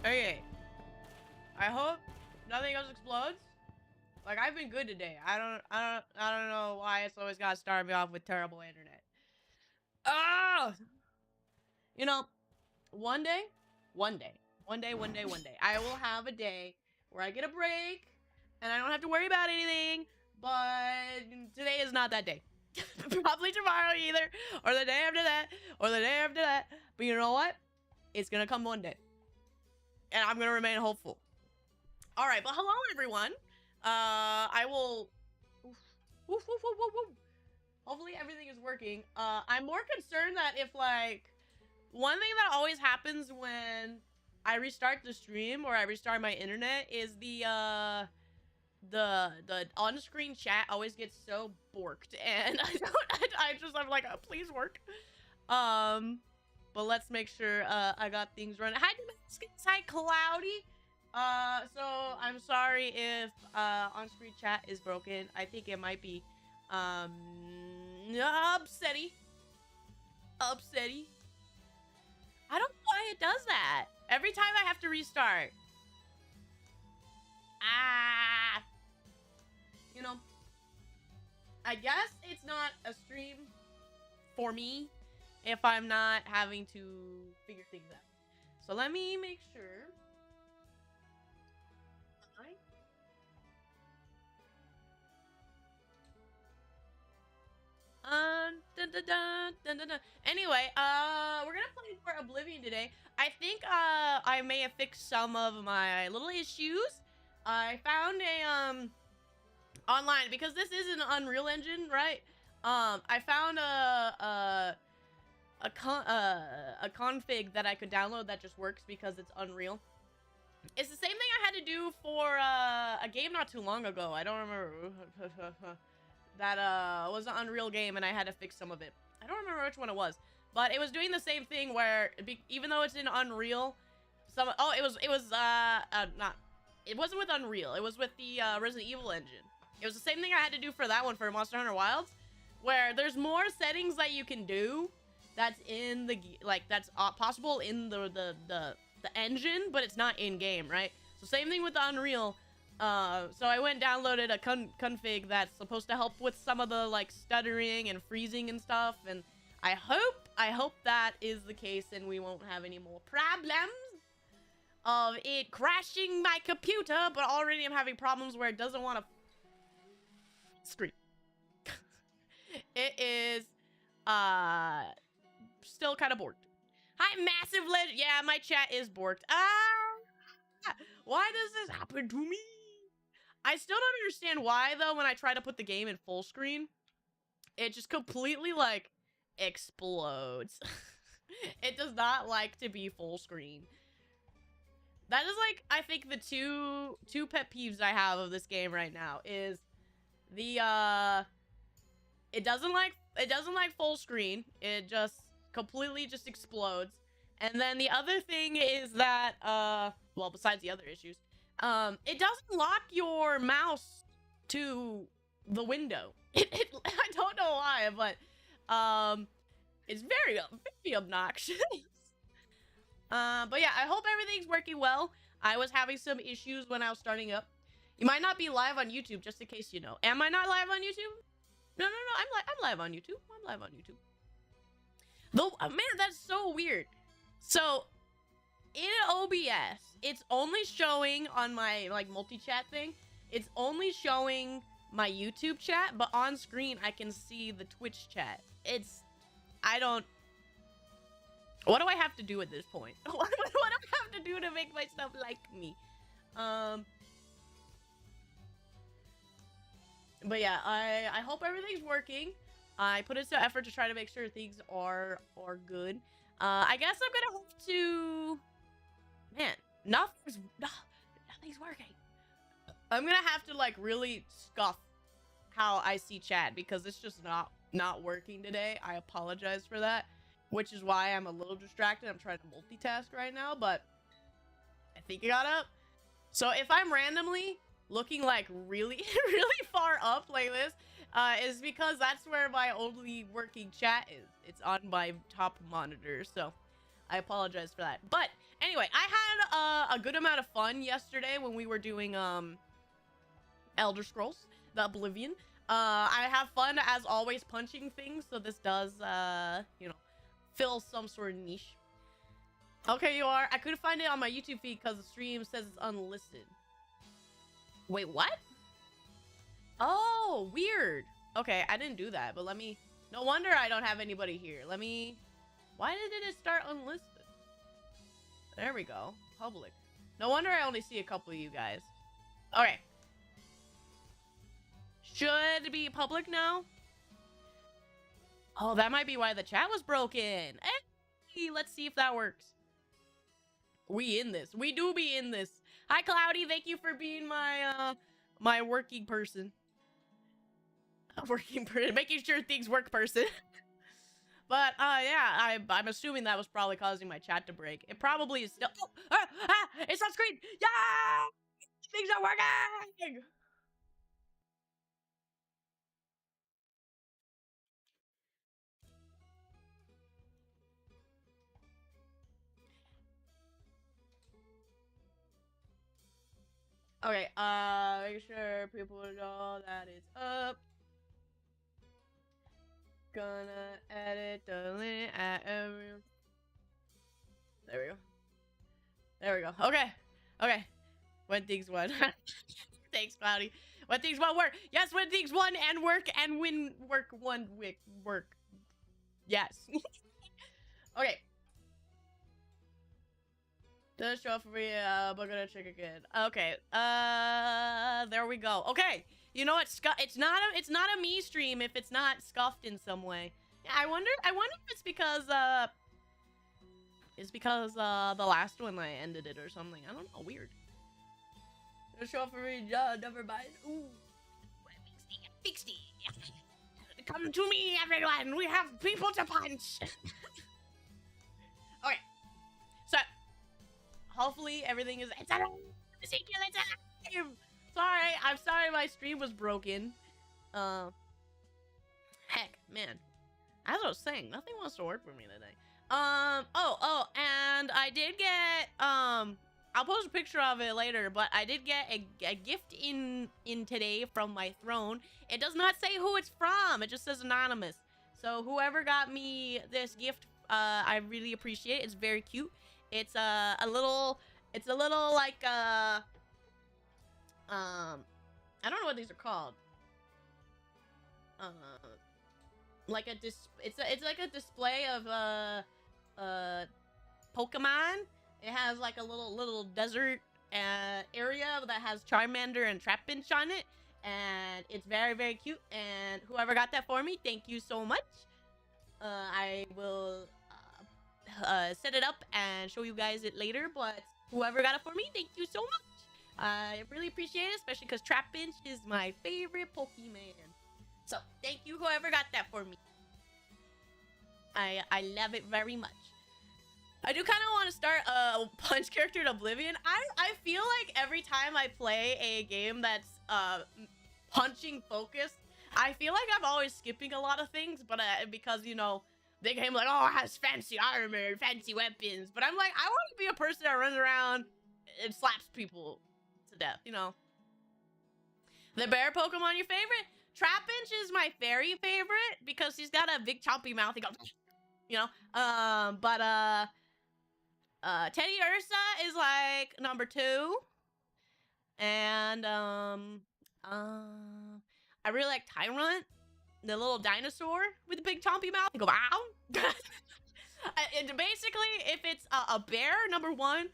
Okay. I hope nothing else explodes. Like, I've been good today. I don't know why it's always gotta start me off with terrible internet. Ah! You know, one day, I will have a day where I get a break and I don't have to worry about anything, but today is not that day. Probably tomorrow either, or the day after that, or the day after that. But you know what? It's gonna come one day. And I'm gonna remain hopeful. Alright, but hello everyone. I will... Woof, woof, woof, woof, woof. Hopefully everything is working. I'm more concerned that if, like... One thing that always happens when I restart the stream or I restart my internet is the on-screen chat always gets so borked, and I'm like, oh, please work. But let's make sure I got things running. Hi, Cloudy. So I'm sorry if on-screen chat is broken. I think it might be upsetty. I don't know why it does that. Every time I have to restart. You know, I guess it's not a stream for me if I'm not having to figure things out. So let me make sure. Anyway, we're gonna play for Oblivion today. I think I may have fixed some of my little issues. I found a online, because this is an Unreal Engine, right? I found a config that I could download that just works because it's Unreal. It's the same thing I had to do for a game not too long ago. I don't remember. That was an Unreal game, and I had to fix some of it. I don't remember which one it was, but it was doing the same thing where, even though it's in Unreal, it wasn't with Unreal. It was with the Resident Evil engine. It was the same thing I had to do for that one for Monster Hunter Wilds, where there's more settings that you can do that's in the that's possible in the engine, but it's not in game, right? So same thing with the Unreal. So I went and downloaded a config that's supposed to help with some of the like stuttering and freezing and stuff, and I hope that is the case and we won't have any more problems of it crashing my computer. But already I'm having problems where it doesn't want to scream. It is still kind of borked. Hi, Massive Legend. Yeah, my chat is borked. Why does this happen to me? I still don't understand why, though, when I try to put the game in full screen, it just completely, like, explodes. It does not like to be full screen. That is, like, I think the two pet peeves I have of this game right now is the, it doesn't like full screen. It just completely just explodes. And then the other thing is that, well, besides the other issues, it doesn't lock your mouse to the window. I don't know why, but it's very obnoxious. But yeah, I hope everything's working well. I was having some issues when I was starting up. You might not be live on YouTube, just in case you know. Am I not live on YouTube? No, I'm live on YouTube. I'm live on YouTube. Though, man, that's so weird. So, in OBS, it's only showing on my, like, multi-chat thing. It's only showing my YouTube chat, but on screen, I can see the Twitch chat. What do I have to do at this point? What do I have to do to make myself like me? But yeah, I hope everything's working. I put in some effort to try to make sure things are good. I guess I'm gonna hope to... Man, nothing's working. I'm gonna have to, like, really scuff how I see chat, because it's just not working today. I apologize for that, which is why I'm a little distracted. I'm trying to multitask right now, but I think I got up. So if I'm randomly looking, like, really far up like this, is because that's where my only working chat is. It's on my top monitor, so I apologize for that. But anyway, I had a good amount of fun yesterday when we were doing Elder Scrolls, the Oblivion. I have fun as always punching things, so this does you know, fill some sort of niche. Okay, you are. I couldn't find it on my YouTube feed because the stream says it's unlisted. Wait, what? Oh, weird. Okay, I didn't do that, but let me... No wonder I don't have anybody here. Let me... Why did it start unlisted? There we go. Public. No wonder I only see a couple of you guys. Okay. Should be public now. Oh, that might be why the chat was broken. Hey, let's see if that works. We in this. We do be in this. Hi, Cloudy. Thank you for being my my working person. Making sure things work person. But yeah, I'm assuming that was probably causing my chat to break. It probably is still. Oh, it's on screen. Yeah, things are working. Okay, make sure people know that it's up. Gonna edit the link at every... There we go. There we go. Okay. Okay. When things won. Thanks, Cloudy. When things won't work. Yes, when things won and work and win work one work. Yes. Okay. Does show up for me, but gonna check again. Okay. There we go. Okay. You know what? It's not a me stream if it's not scuffed in some way. Yeah, I wonder if it's because the last one I ended it or something. I don't know. Weird. Does show up for me, never mind. Ooh. Fixed it. Come to me, everyone. We have people to punch. Okay. So hopefully everything is... It's alive! Sorry, I'm sorry my stream was broken. Heck, man. As I was saying, nothing wants to work for me today. Oh, and I did get, I'll post a picture of it later, but I did get a gift in today from my throne. It does not say who it's from. It just says anonymous. So whoever got me this gift, I really appreciate it. It's very cute. It's a little like I don't know what these are called. Like it's like a display of Pokemon. It has like a little desert area that has Charmander and Trapinch on it, and it's very, very cute. And whoever got that for me, thank you so much. I will set it up and show you guys it later, but whoever got it for me, thank you so much. I really appreciate it, especially because Trapinch is my favorite Pokemon. So, thank you whoever got that for me. I love it very much. I do kind of want to start a punch character in Oblivion. I feel like every time I play a game that's punching focused, I feel like I'm always skipping a lot of things, but because, you know, the game like, oh, it has fancy armor and fancy weapons. But I'm like, I want to be a person that runs around and slaps people to death, you know. The bear Pokemon, your favorite? Trapinch is my very favorite because he's got a big chompy mouth. He goes, you know. Teddy Ursa is like number 2. And I really like Tyrant, the little dinosaur with the big chompy mouth. He go, wow. And basically, if it's a bear, number 1,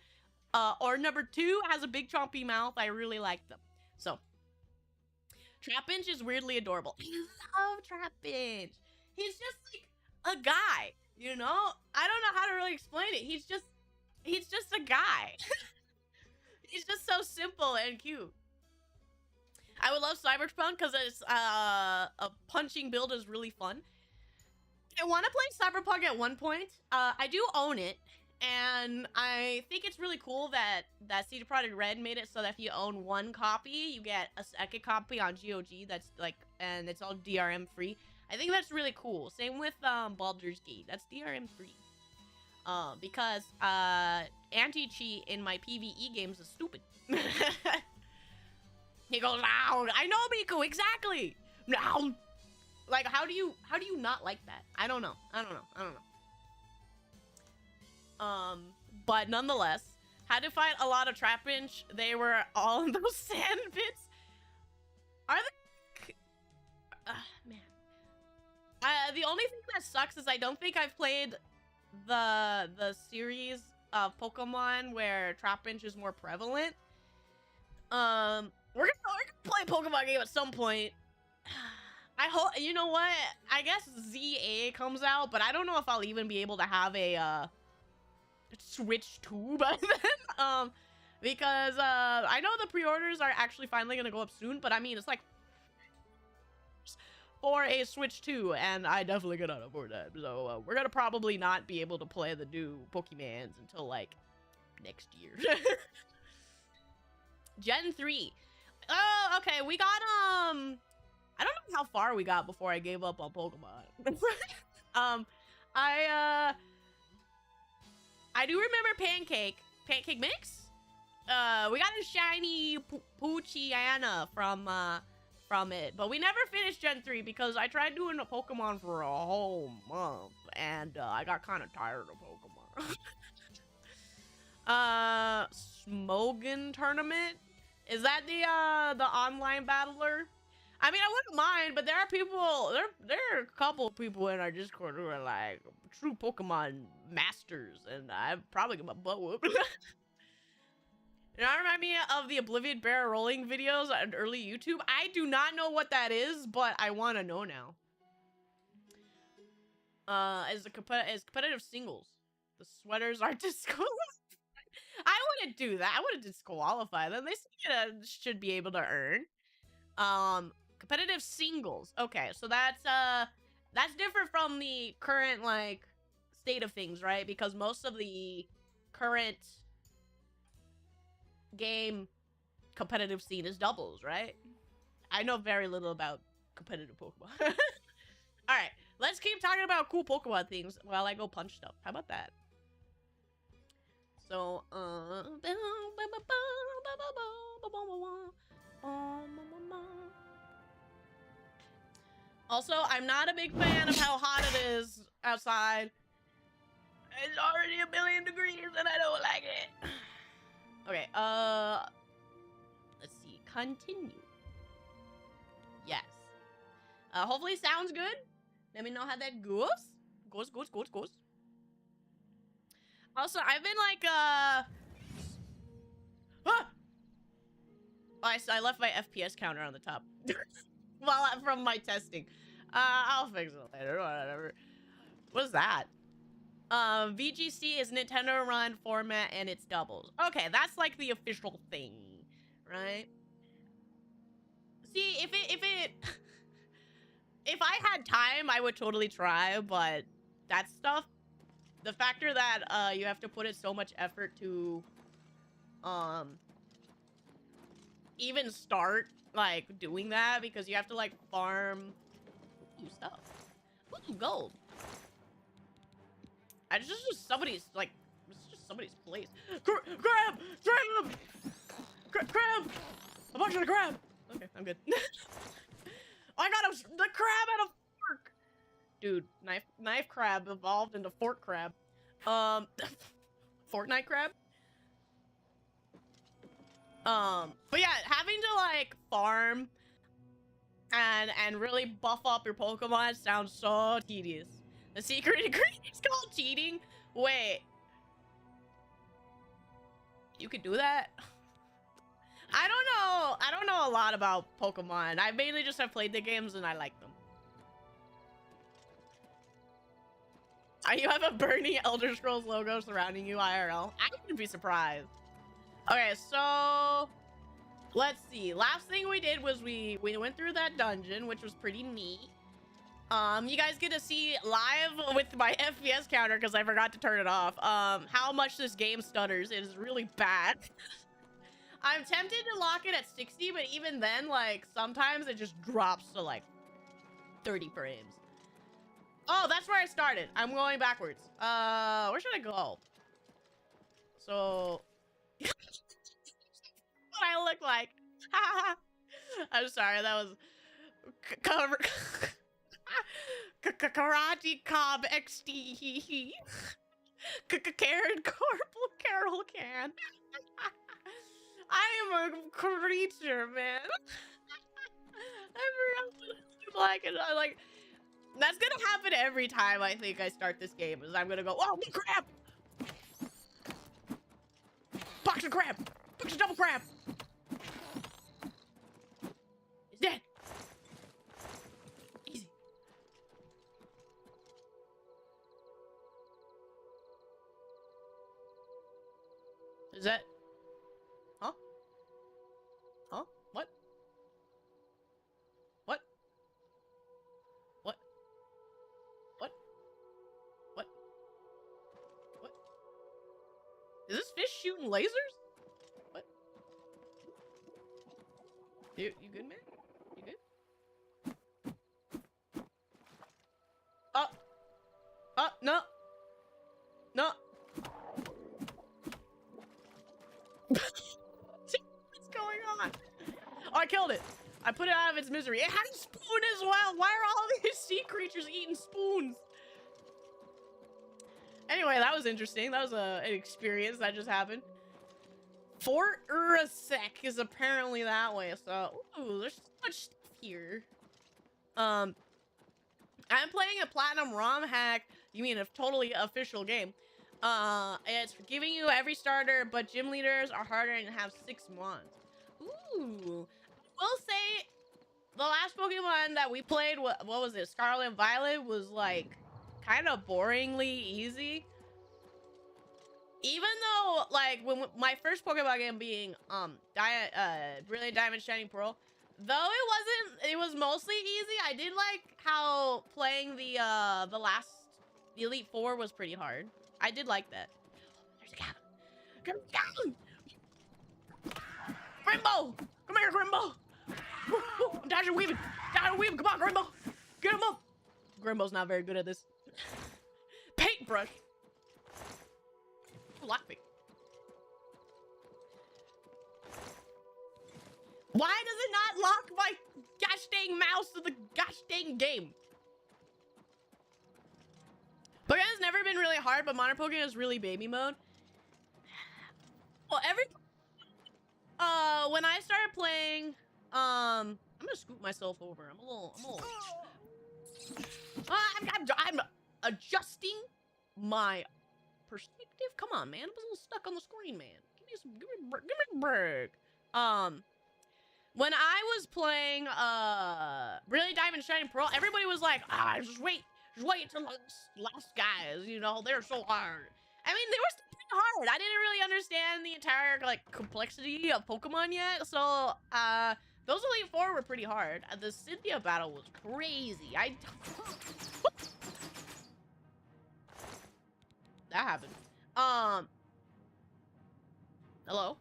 or number 2 has a big chompy mouth, I really like them. So Trapinch is weirdly adorable. I love Trapinch. He's just like a guy, you know? I don't know how to really explain it. He's just a guy. He's just so simple and cute. I would love Cyberpunk because it's a punching build is really fun. I want to play Cyberpunk at one point. I do own it, and I think it's really cool that CD Projekt Red made it so that if you own one copy, you get a second copy on GOG. That's like, and it's all DRM free. I think that's really cool. Same with Baldur's Gate. That's DRM free. Because anti-cheat in my PvE games is stupid. He goes, "Ow, I know, Miku, exactly." No, like how do you not like that? I don't know. But nonetheless, had to fight a lot of trap-inch. They were all in those sand bits. Are they? Man. The only thing that sucks is I don't think I've played the series of Pokemon where trap-inch is more prevalent. We're gonna play a Pokemon game at some point. I hope, you know what? I guess ZA comes out, but I don't know if I'll even be able to have a Switch 2 by then. Because I know the pre-orders are actually finally gonna go up soon, but I mean it's like for a Switch 2, and I definitely cannot afford that. So we're gonna probably not be able to play the new Pokemans until like next year. Gen 3. Oh, okay. We got I don't know how far we got before I gave up on Pokemon. I do remember Pancake Mix. We got a shiny Poochyena from it, but we never finished Gen 3 because I tried doing a Pokemon for a whole month and I got kind of tired of Pokemon. Smogon Tournament? Is that the online battler? I mean, I wouldn't mind, but there are people, there are a couple of people in our Discord who are like true Pokemon masters, and I'm probably get my butt whooped. You know, remind me of the Oblivion barrel rolling videos on early YouTube. I do not know what that is, but I want to know now. As competitive singles, the sweaters are disqualified. I wouldn't do that. I wouldn't disqualify them. They should be able to earn. Competitive singles. Okay, so that's different from the current like state of things, right? Because most of the current game competitive scene is doubles, right? I know very little about competitive Pokemon. All right, let's keep talking about cool Pokemon things while I go punch stuff. How about that? So, also, I'm not a big fan of how hot it is outside. It's already 1,000,000 degrees and I don't like it. Okay, let's see. Continue. Yes. Hopefully sounds good. Let me know how that goes. Goes. Also, I've been like, I left my FPS counter on the top. Well, from my testing. I'll fix it later, whatever. What is that? VGC is Nintendo Run format and it's doubles. Okay, that's like the official thing, right? See, if I had time, I would totally try, but that stuff, the factor that you have to put in so much effort to even start like doing that, because you have to like farm stuff. Ooh, gold. It's just somebody's like, it's just somebody's place. Grab! I'm not gonna grab. Okay, I'm good. I got the crab and a fork. Dude, knife crab evolved into fork crab. Fortnite crab. But yeah, having to like farm and really buff up your Pokemon sounds so tedious. The secret ingredient is called cheating? Wait. You could do that? I don't know a lot about Pokemon. I mainly just have played the games and I like them. You have a burning Elder Scrolls logo surrounding you IRL. I wouldn't be surprised. Okay, so let's see. Last thing we did was we went through that dungeon, which was pretty neat. You guys get to see live with my FPS counter because I forgot to turn it off. How much this game stutters. It is really bad. I'm tempted to lock it at 60, but even then, like, sometimes it just drops to like 30 frames. Oh, that's where I started. I'm going backwards. Where should I go? So, what I look like. I'm sorry, that was cover. Karate Cobb XD. Karen Corporal Carol Can. I am a creature, man. I like that's gonna happen every time I think I start this game. Is I'm gonna go, oh crap! Box of crab! Box of double crab! It's dead! Easy. Is that? Huh? Huh? What? What? What? What? What? What? Is this fish shooting lasers? What? You good, man? You good? No. No. What's going on? Oh, I killed it. I put it out of its misery. It had a spoon as well. Why are all these sea creatures eating spoons? Anyway, that was interesting. That was an experience that just happened. Fort Urasek is apparently that way. So, ooh, there's so much stuff here. I'm playing a platinum ROM hack. You mean a totally official game? It's giving you every starter, but gym leaders are harder and have 6 months. Ooh. I will say, the last Pokemon that we played, what was it? Scarlet and Violet was like kind of boringly easy. Even though, like, when my first Pokemon game being Brilliant Diamond Shining Pearl, though it was mostly easy, I did like how playing the last Elite Four was pretty hard. I did like that. There's a cabin. Come down! Grimbo! Come here, Grimbo! I'm dodging weaving! Dodging weaving! Come on, Grimbo! Get him up! Grimbo's not very good at this. Paintbrush! Lockpick. Why does it not lock my gosh dang mouse to the gosh dang game? Pokemon's never been really hard, but Modern Pokemon is really baby mode. Well, when I started playing, I'm gonna scoop myself over. I'm a little. I'm adjusting my perspective. Come on, man. I'm a little stuck on the screen, man. Give me a break. When I was playing Brilliant Diamond Shining Pearl, everybody was like, just wait till the last guys, you know, they're so hard. I mean, they were still pretty hard. I didn't really understand the entire like complexity of Pokemon yet, so those Elite Four were pretty hard. The Cynthia battle was crazy. That happened. Hello?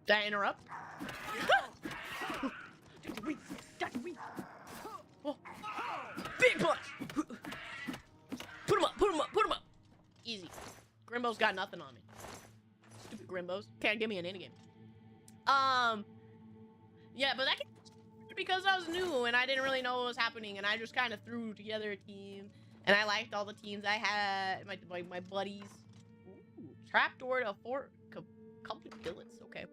Did I interrupt? Oh. Big punch! Put him up! Easy. Grimbo's got nothing on me. Stupid Grimbos. Can't give me an endgame. Yeah, but that came because I was new and I didn't really know what was happening, and I just kind of threw together a team, and I liked all the teams I had, my buddies. Ooh, trapdoor to fort, complete billets, okay.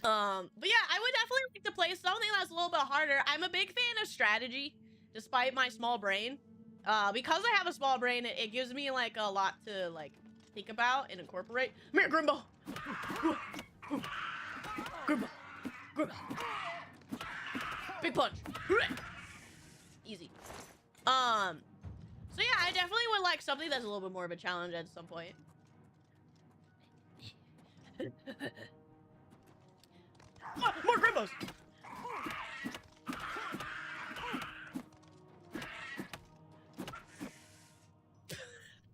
But yeah, I would definitely like to play something that's a little bit harder. I'm a big fan of strategy, despite my small brain. Because I have a small brain, it gives me like a lot to like think about and incorporate. Come here, Grimbo! Grimbo! Big punch! Easy. So yeah, I definitely would like something that's a little bit more of a challenge at some point. Oh, more Grimbos!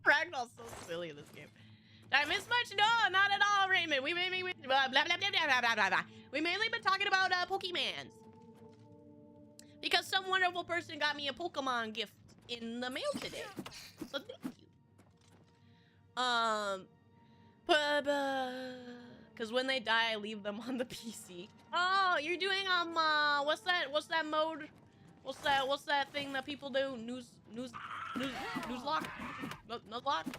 Ragnall's so silly in this game. Did I miss much? No, not at all, Raymond. We mainly blah, blah, blah, blah, blah, blah, blah, blah. We mainly been talking about Pokemans. Because because some wonderful person got me a Pokemon gift in the mail today. So thank you. Because when they die, I leave them on the PC. Oh, you're doing what's that mode? What's that thing that people do? Nuzlocke? Nuzlocke?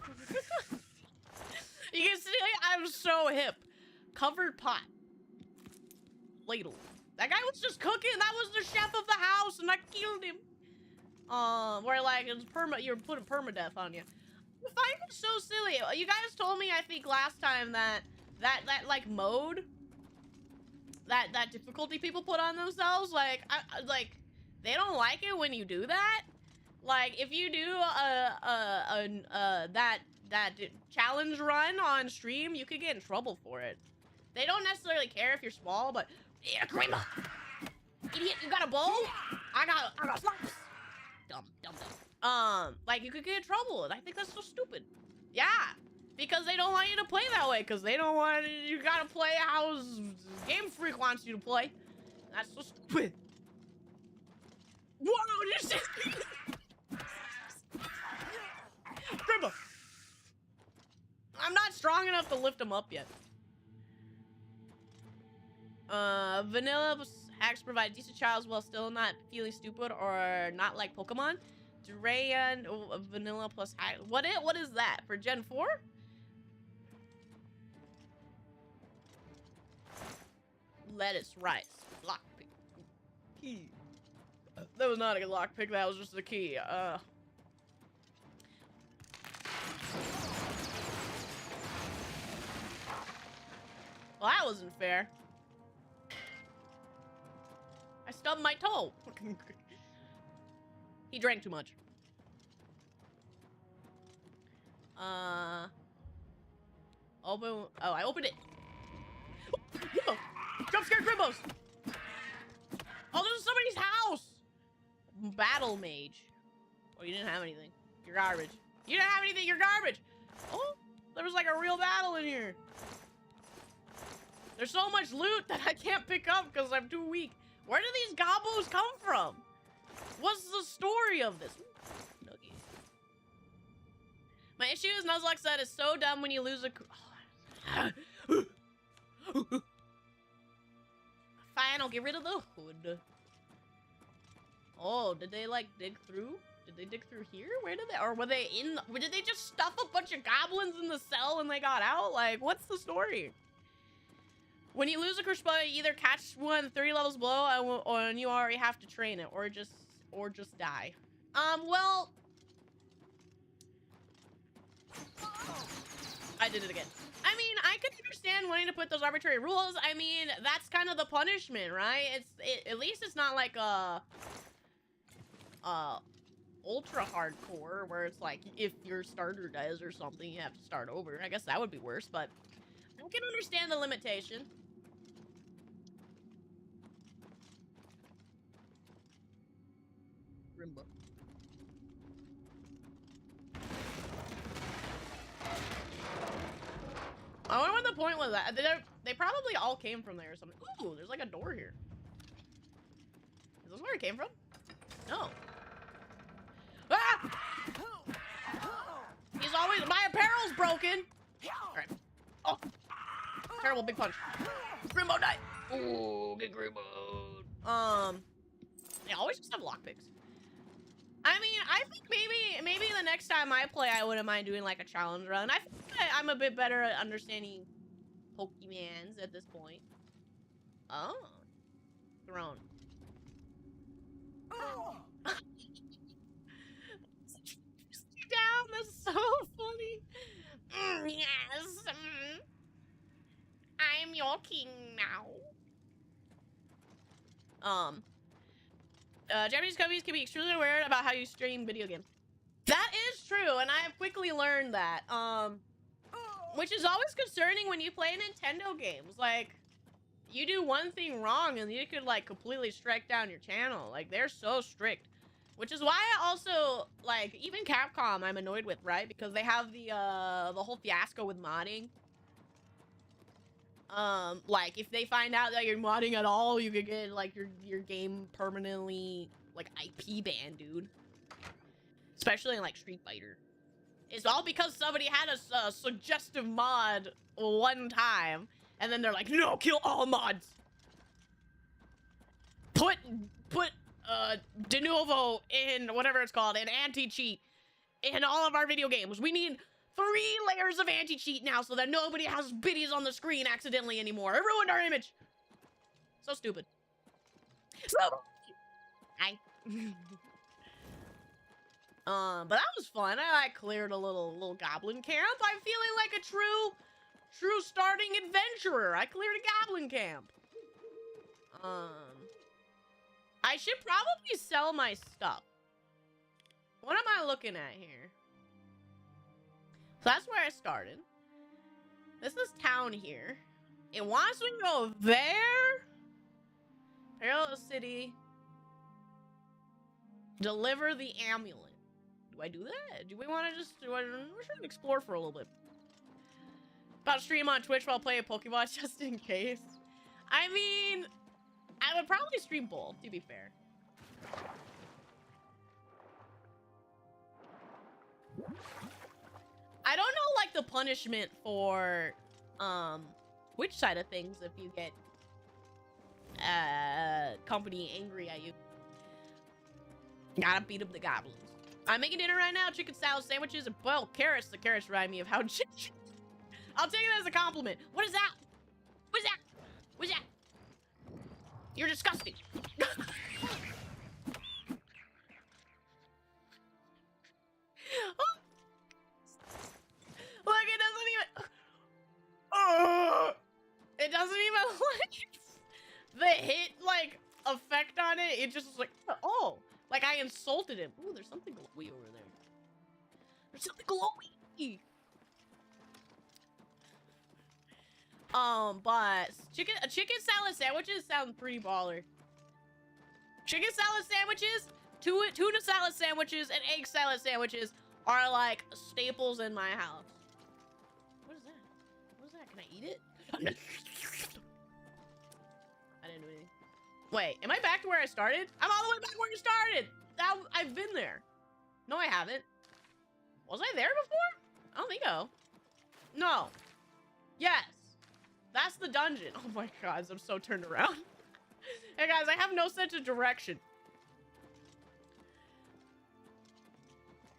You can see I'm so hip. Covered pot. Ladle. That guy was just cooking. That was the chef of the house, and I killed him. Where like it's you're putting permadeath on you. I find it so silly. You guys told me, I think last time, that like mode, that difficulty people put on themselves, like they don't like it when you do that. Like if you do that challenge run on stream, you could get in trouble for it. They don't necessarily care if you're small, but yeah, grandma, idiot, you got a bow? I got slaps. Dumb. Like you could get in trouble. I think that's so stupid. Yeah, because they don't want you to play that way. Because they don't want you gotta play how Game Freak wants you to play. That's so stupid. Whoa, you see? Grandma, I'm not strong enough to lift him up yet. Vanilla hacks provide decent childs while still not feeling stupid or not like Pokemon. Duran vanilla plus hack. What is that for Gen 4? Lettuce, rice, lockpick, key. That was not a lockpick. That was just a key. Well, that wasn't fair. I stubbed my toe. He drank too much. Open. Oh, I opened it. Grimbo! Jump scare Grimbos! Oh, this is somebody's house! Battle mage. Oh, you didn't have anything. You're garbage. You didn't have anything, you're garbage! Oh, there was like a real battle in here. There's so much loot that I can't pick up because I'm too weak. Where do these gobos come from? What's the story of this? Nugget. My issue is Nuzlocke said it's so dumb when you lose a... Fine, I'll get rid of the hood. Oh, did they like dig through? Did they dig through here? Where did they... Or were they in... Did they just stuff a bunch of goblins in the cell and they got out? Like, what's the story? When you lose a crush spell, you either catch one 30 levels below, or you already have to train it, or just die. Well, I did it again. I mean, I could understand wanting to put those arbitrary rules. I mean, that's kind of the punishment, right? At least it's not like a ultra hardcore where it's like if your starter dies or something, you have to start over. I guess that would be worse, but I can understand the limitation. Rimbo. I wonder what the point was. That they probably all came from there or something. Ooh, there's like a door here. Is this where it came from? No. Ah! He's always... My apparel's broken! Alright. Oh! Terrible big punch. Grimbo died! Ooh, get Grimbo. They always just have lockpicks. I mean, I think maybe the next time I play, I wouldn't mind doing like a challenge run. I think I'm a bit better at understanding Pokemans at this point. Oh. Throne. Oh. Down, that's so funny. Yes. I'm your king now. Japanese companies can be extremely aware about how you stream video games. That is true, and I have quickly learned that. Which is always concerning when you play Nintendo games. Like, you do one thing wrong and you could like completely strike down your channel. Like, they're so strict. Which is why I also, like, even Capcom I'm annoyed with, right? Because they have the whole fiasco with modding. Like if they find out that you're modding at all, you could get like your game permanently like IP banned, dude. Especially in like Street Fighter. It's all because somebody had a suggestive mod one time, and then they're like, no, kill all mods. Put de novo in whatever it's called, an anti-cheat in all of our video games. We need 3 layers of anti-cheat now so that nobody has biddies on the screen accidentally anymore. It ruined our image. So stupid. So I but that was fun. I cleared a little goblin camp. I'm feeling like a true starting adventurer. I cleared a goblin camp. I should probably sell my stuff. What am I looking at here? So that's where I started. This is town here. It wants me to go there. Parallel city. Deliver the amulet. Do I do that? Do we want to just... we're trying to explore for a little bit. About to stream on Twitch while playing Pokemon just in case. I mean... I would probably stream both, to be fair. I don't know, like, the punishment for, which side of things if you get, company angry at you. Gotta beat up the goblins. I'm making dinner right now, chicken salad sandwiches and boiled carrots. The carrots remind me of how I'll take it as a compliment. What is that? What is that? What is that? You're disgusting. Look, it doesn't even... it doesn't even, like, the hit, like, effect on it. It just is like, oh. Like, I insulted him. Ooh, there's something glowy over there. There's something glowy. But chicken salad sandwiches sound pretty baller. Chicken salad sandwiches, tuna salad sandwiches, and egg salad sandwiches are like staples in my house. What is that? What is that? Can I eat it? I didn't do anything. Wait, am I back to where I started? I'm all the way back where you started. I've been there. No, I haven't. Was I there before? I don't think so. No. Yes. That's the dungeon. Oh my god, I'm so turned around. Hey guys, I have no sense of direction.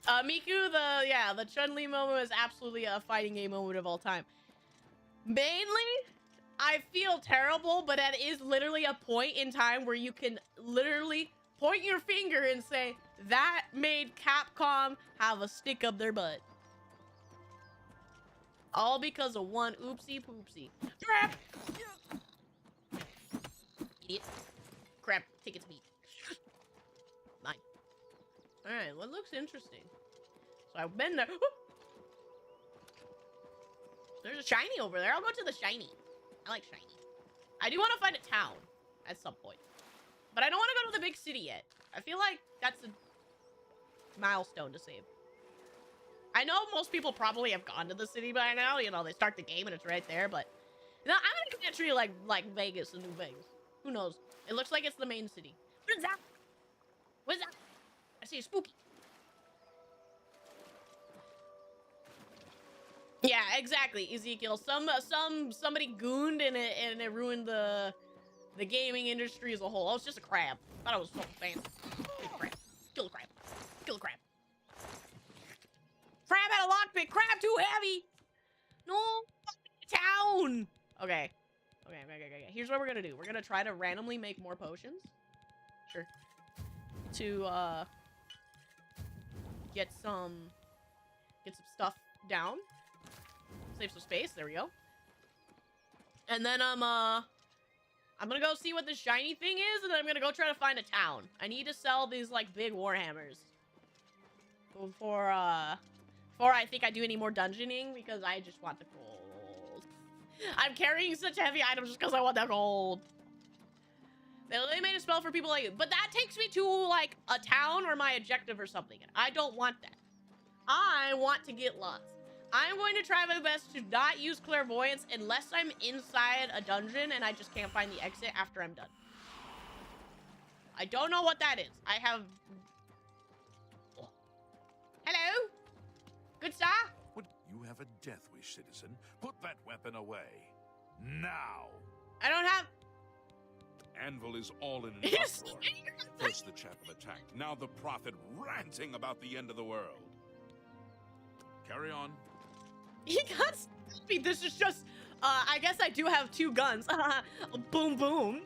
Miku, the Chun-Li moment is absolutely a fighting game moment of all time. Mainly, I feel terrible, but that is literally a point in time where you can literally point your finger and say, that made Capcom have a stick up their butt. All because of one oopsie poopsie. Crap! Idiot. Crap, take it to me. Mine. Alright, what looks interesting? So I've been there. There's a shiny over there. I'll go to the shiny. I like shiny. I do want to find a town at some point. But I don't want to go to the big city yet. I feel like that's a milestone to save. I know most people probably have gone to the city by now. You know, they start the game and it's right there. But no, I'm gonna treat it like Vegas and New Vegas. Who knows? It looks like it's the main city. What is that? What is that? I see a spooky. Yeah, exactly, Ezekiel. Somebody gooned and it ruined the gaming industry as a whole. Oh, it's just a crab. Thought it was so fancy. Kill a crab. Kill a crab. Kill a crab. Crab had a lockpick. Crab too heavy. No, town. Okay. Here's what we're gonna do. We're gonna try to randomly make more potions. Sure. To get some stuff down. Save some space. There we go. And then I'm gonna go see what this shiny thing is, and then I'm gonna go try to find a town. I need to sell these like big warhammers before I think I do any more dungeoning, because I just want the gold. I'm carrying such heavy items just because I want that gold. They made a spell for people like you, but that takes me to like a town or my objective or something. I don't want that. I want to get lots. I'm going to try my best to not use clairvoyance unless I'm inside a dungeon and I just can't find the exit after I'm done. I don't know what that is. I have... Oh. Hello? Good sir? What? You have a death wish, citizen. Put that weapon away. Now. I don't have... Anvil is all in an uproar. First the chapel attacked, now the prophet ranting about the end of the world. Carry on. He got me. This is just... I guess I do have 2 guns. Boom, boom.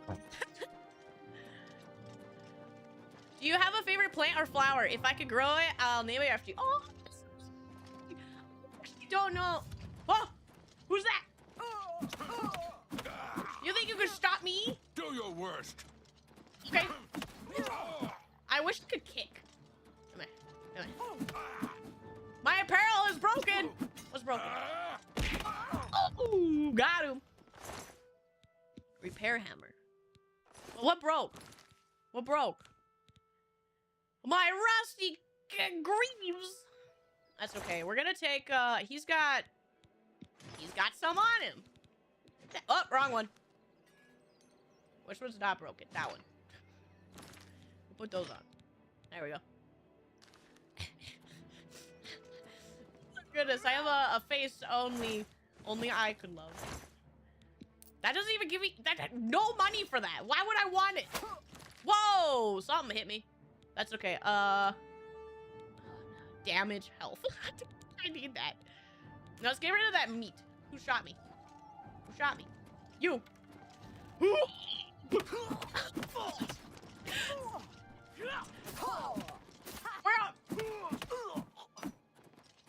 Do you have a favorite plant or flower? If I could grow it, I'll name it after you. Oh, I don't know. Oh, who's that? You think you could stop me? Do your worst. Okay. I wish I could kick. Come here. Come here. My apparel is broken. What's broken? Oh, got him. Repair hammer. What broke? What broke? My rusty greaves. That's okay. We're gonna take. He's got some on him. Oh, wrong one. Which one's not broken? That one. We'll put those on. There we go. Goodness, I have a face only I could love. That doesn't even give me no money for that. Why would I want it? Whoa, something hit me. That's okay. Damage health. I need that. Now let's get rid of that meat. Who shot me? Who shot me? You.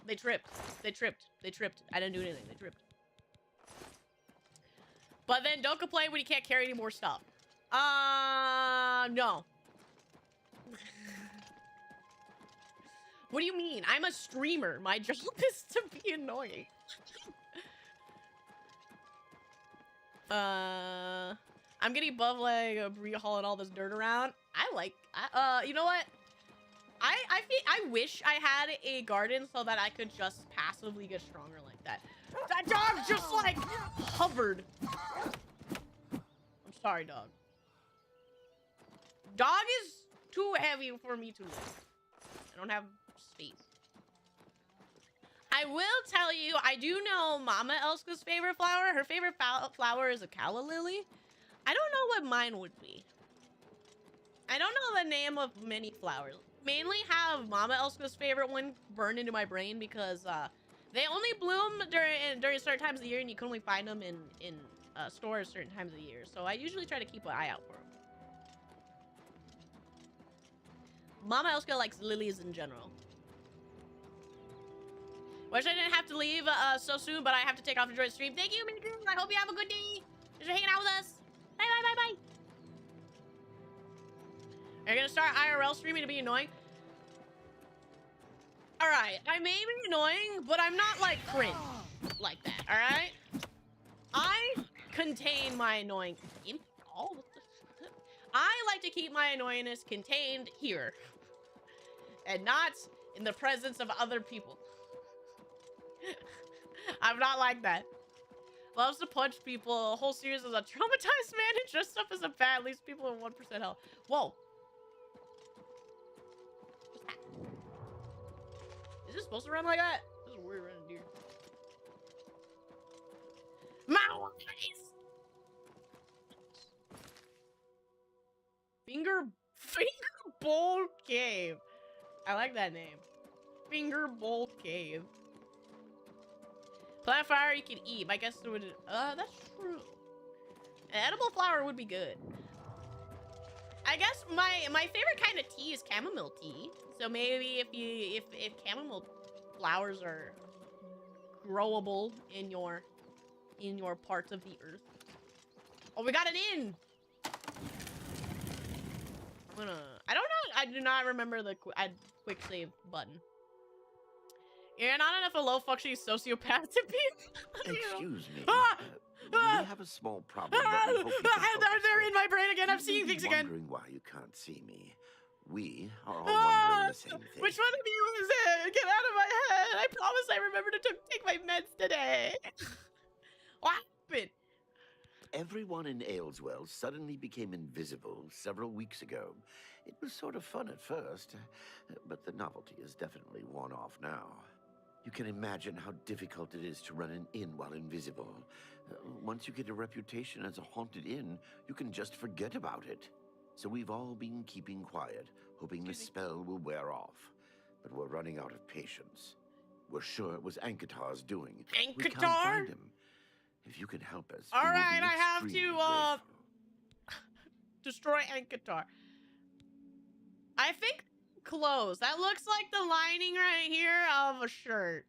They tripped. They tripped. They tripped. I didn't do anything. They tripped. But then don't complain when you can't carry any more stuff. No. What do you mean? I'm a streamer. My job is to be annoying. I'm getting above like Brie hauling all this dirt around. You know what? I wish I had a garden so that I could just passively get stronger like that. That dog just like hovered. I'm sorry, dog. Dog is too heavy for me to lift. I don't have space. I will tell you, I do know Mama Elska's favorite flower. Her favorite flower is a calla lily. I don't know what mine would be. I don't know the name of many flowers. Mainly have Mama Elska's favorite one burned into my brain because they only bloom during certain times of the year, and you can only find them in stores certain times of the year. So I usually try to keep an eye out for them. Mama Elska likes lilies in general. Wish I didn't have to leave so soon, but I have to take off and enjoy the stream. Thank you, Minnie. I hope you have a good day. Thanks for hanging out with us. Bye, bye, bye, bye. Are you gonna start IRL streaming to be annoying? Alright, I may be annoying, but I'm not like cringe like that, alright? I contain my annoying... I like to keep my annoyingness contained here. And not in the presence of other people. I'm not like that. Loves to punch people. A whole series of a traumatized man who dressed up as a bat leaves people in 1% health. Whoa. What's that? Is this supposed to run like that? This is weird running deer. My eyes! Finger Bowl Cave. I like that name. Finger Bowl Cave. Plant flower you can eat. My guess would. That's true. An edible flower would be good. I guess my favorite kind of tea is chamomile tea. So maybe if chamomile flowers are growable in your parts of the earth. Oh, we got it in. I don't know. I do not remember the quick save button. You're not enough a low-functioning sociopath to be... Excuse me. We have a small problem that we hope you can They're in my brain again. I'm seeing things again. Wondering why you can't see me. We are all wondering the same thing. Which one of you is it? Get out of my head! I promise I remember to take my meds today. What happened? Everyone in Ayleswell suddenly became invisible several weeks ago. It was sort of fun at first, but the novelty is definitely worn off now. You can imagine how difficult it is to run an inn while invisible. Once you get a reputation as a haunted inn, you can just forget about it. So we've all been keeping quiet, hoping the spell will wear off. But we're running out of patience. We're sure it was Ankatar's doing. We can't Ankatar? find him. If you can help us, All we will be right, I have extremely to grateful. destroy Ankatar. I think clothes. That looks like the lining right here of a shirt.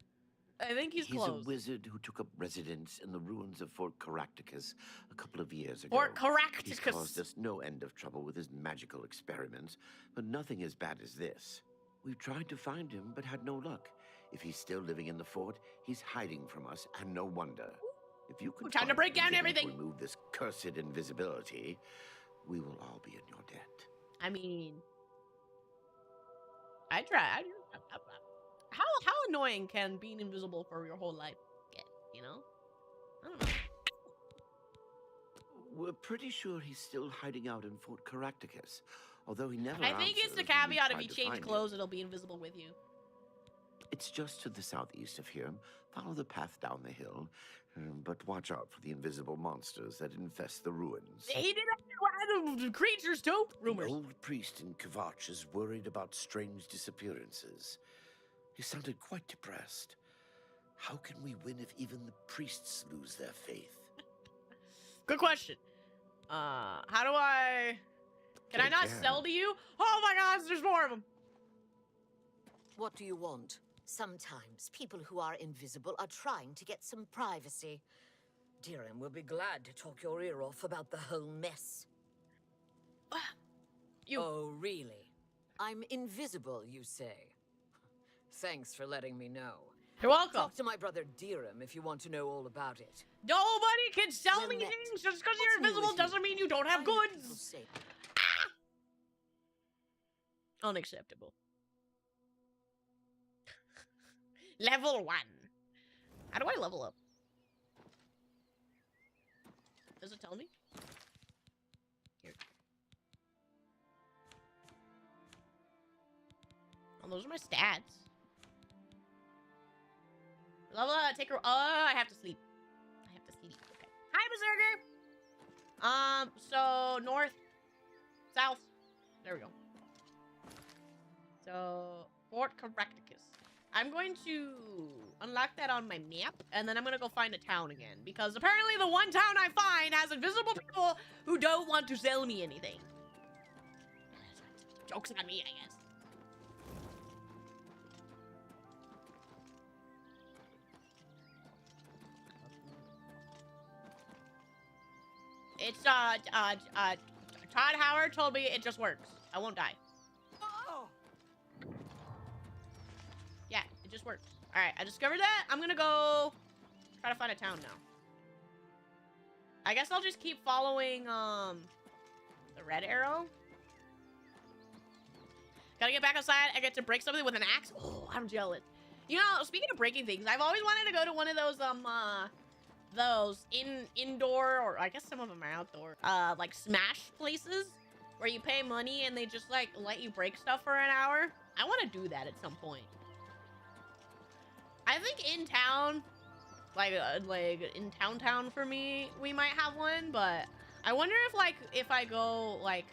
I think he's He's closed. a wizard who took up residence in the ruins of Fort Caractacus a couple of years ago. Fort He's Caractacus. caused us no end of trouble with his magical experiments, but nothing as bad as this. We've tried to find him, but had no luck. If he's still living in the fort, he's hiding from us, and no wonder. If you could Time to find break him and down get him to everything. remove this cursed invisibility, we will all be in your debt. I mean, I try. How annoying can being invisible for your whole life get? You know? I don't know. We're pretty sure he's still hiding out in Fort Caractacus, although he never I think it's the answers when we caveat if try you to change find him. clothes, it'll be invisible with you. It's just to the southeast of here. Follow the path down the hill, but watch out for the invisible monsters that infest the ruins. He did the creatures too. Rumors. The old priest in Kvatch is worried about strange disappearances. He sounded quite depressed. How can we win if even the priests lose their faith? Good question. How do I... Can I not sell to you? Oh my gosh, there's more of them. What do you want? Sometimes people who are invisible are trying to get some privacy. Dirham will be glad to talk your ear off about the whole mess. Oh, really? I'm invisible, you say? Thanks for letting me know. You're welcome. Talk to my brother Dirham if you want to know all about it. Nobody can sell me Lynette, things just because what's you're new invisible with you? doesn't mean you don't have I know people goods. say- Unacceptable. Level 1. How do I level up? Does it tell me? Here. Oh, those are my stats. Level up, take her. Oh, I have to sleep. I have to sleep. Okay. Hi, Berserker. So north, south. There we go. So Fort Caractacus. I'm going to unlock that on my map, and then I'm gonna go find a town again, because apparently the one town I find has invisible people who don't want to sell me anything. Joke's on me, I guess. It's, Todd Howard told me it just works. I won't die. Yeah, it just works. All right, I discovered that. I'm gonna go try to find a town now. I guess I'll just keep following, the red arrow. Gotta get back outside. I get to break something with an axe. Oh, I'm jealous. You know, speaking of breaking things, I've always wanted to go to one of those indoor, or I guess some of them are outdoor, like Smash places where you pay money and they just, like, let you break stuff for an hour. I want to do that at some point. I think in town, like in town for me, we might have one, but I wonder if, like, if I go, like,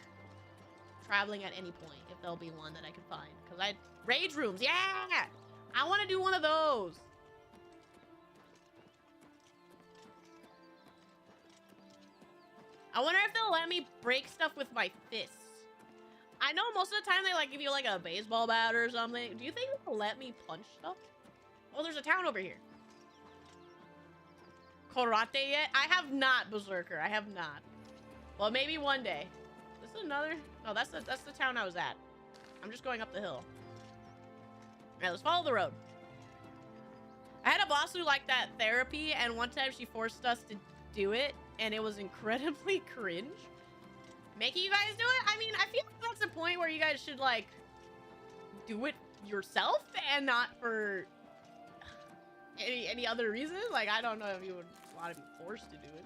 traveling at any point, if there'll be one that I can find. Because rage rooms, yeah! I want to do one of those. I wonder if they'll let me break stuff with my fists. I know most of the time they, like, give you, like, a baseball bat or something. Do you think they'll let me punch stuff? Oh, there's a town over here. Karate yet? I have not, Berserker. I have not. Well, maybe one day. This is another... No, that's the town I was at. I'm just going up the hill. Alright, let's follow the road. I had a boss who liked that therapy, and one time she forced us to do it, and it was incredibly cringe. making you guys do it. I mean, I feel like that's a point where you guys should like do it yourself and not for any other reason. Like, I don't know if you would want to be forced to do it.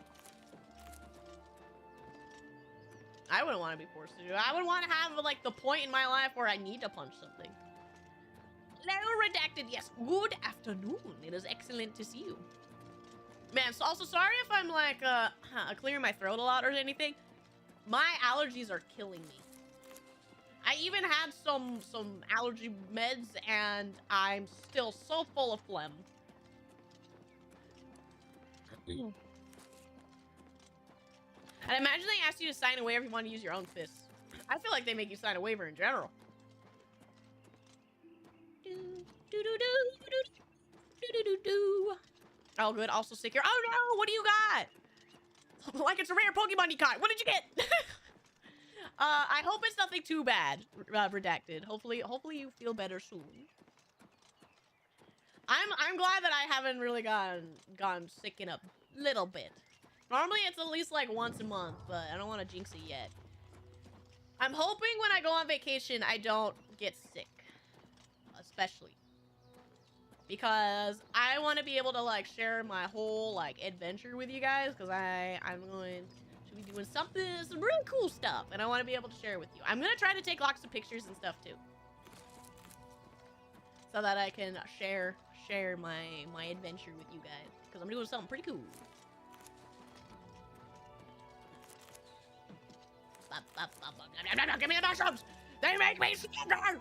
I wouldn't want to be forced to do it. I would want to have like the point in my life where I need to punch something. Hello, Redacted. Yes, good afternoon. It is excellent to see you. Man, so also sorry if I'm like clearing my throat a lot or anything. My allergies are killing me. I even had some allergy meds and I'm still so full of phlegm. And imagine they asked you to sign a waiver if you want to use your own fists. I feel like they make you sign a waiver in general. Oh, good. Also sick here. Oh no! What do you got? Like it's a rare Pokemon you caught. What did you get? I hope it's nothing too bad, Redacted. Hopefully you feel better soon. I'm glad that I haven't really gone sick in a little bit. Normally it's at least like once a month, but I don't want to jinx it yet. I'm hoping when I go on vacation I don't get sick, especially because I want to be able to like share my whole like adventure with you guys, because I'm going to be doing some really cool stuff and I want to be able to share with you. I'm gonna try to take lots of pictures and stuff too, so that I can share my adventure with you guys, because I'm doing something pretty cool. Give me the mushrooms! They make me stronger!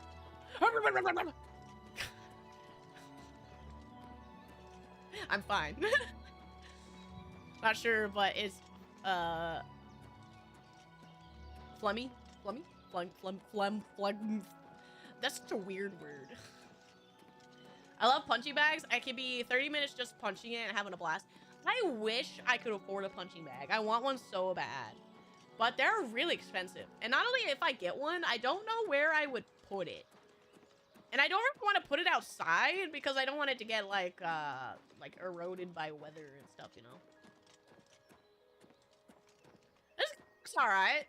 I'm fine. Not sure, but it's phlegmy? Phlegm. That's such a weird word. I love punching bags. I could be 30 minutes just punching it and having a blast. I wish I could afford a punching bag. I want one so bad. But they're really expensive. And not only if I get one, I don't know where I would put it. And I don't want to put it outside because I don't want it to get like eroded by weather and stuff, you know. This looks alright.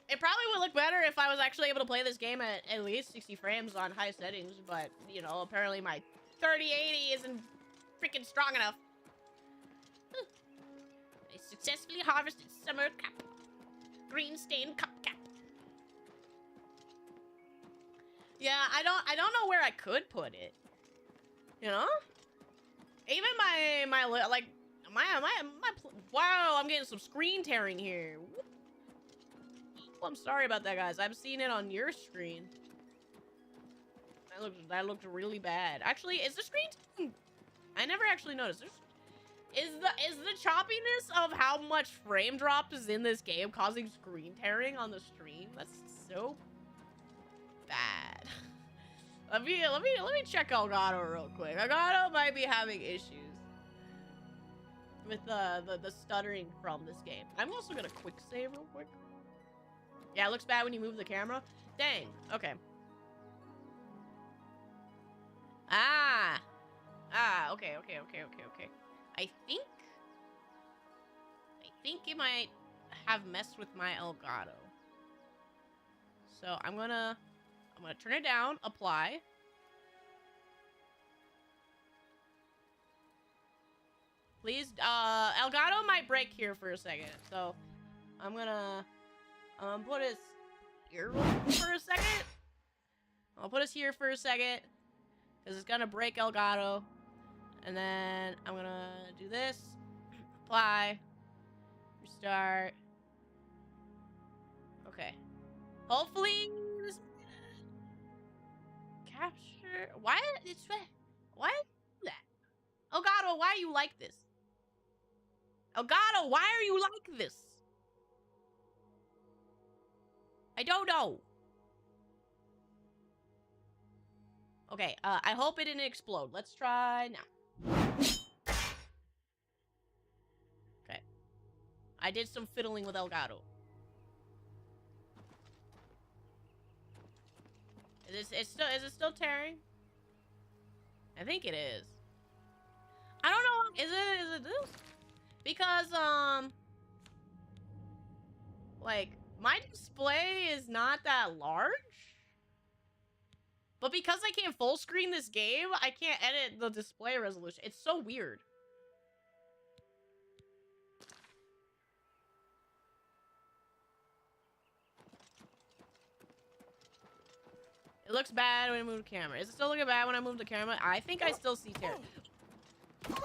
It probably would look better if I was actually able to play this game at least 60 frames on high settings, but, you know, apparently my 3080 isn't freaking strong enough. I successfully harvested summer cap. Green stained cup cap. Yeah, I don't know where I could put it. You know? Even my wow, I'm getting some screen tearing here. Well, I'm sorry about that, guys. I've seen it on your screen. That looked really bad. Actually, is the screen tearing? I never actually noticed. Is the choppiness of how much frame drop is in this game causing screen tearing on the stream? That's so bad. Let me check Elgato real quick. Elgato might be having issues with the stuttering from this game. I'm also gonna quick save real quick. Yeah, it looks bad when you move the camera. Dang. Okay. Okay. I think it might have messed with my Elgato. So I'm gonna turn it down, apply. Please, Elgato might break here for a second. So I'm gonna put us here for a second. I'll put us here for a second, because it's gonna break Elgato. And then I'm gonna do this. Apply. Restart. Okay. Hopefully this capture. Why is that? Elgato, why are you like this? Elgato, why are you like this? I don't know. Okay, I hope it didn't explode. Let's try now. Okay. I did some fiddling with Elgato. Is it still tearing? I think it is. I don't know. Is it this? Because like My display is not that large. But because I can't full screen this game, I can't edit the display resolution. It's so weird. It looks bad when I move the camera. Is it still looking bad when I move the camera? I think I still see tear. My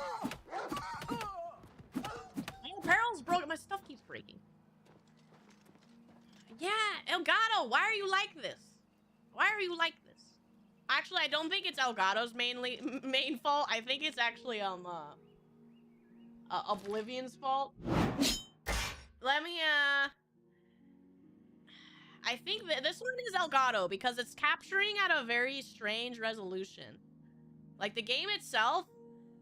apparel's broken. My stuff keeps breaking. Yeah, Elgato, why are you like this? Why are you like this? Actually, I don't think it's Elgato's main fault. I think it's actually Oblivion's fault. Let me I think that this one is Elgato because it's capturing at a very strange resolution. Like the game itself,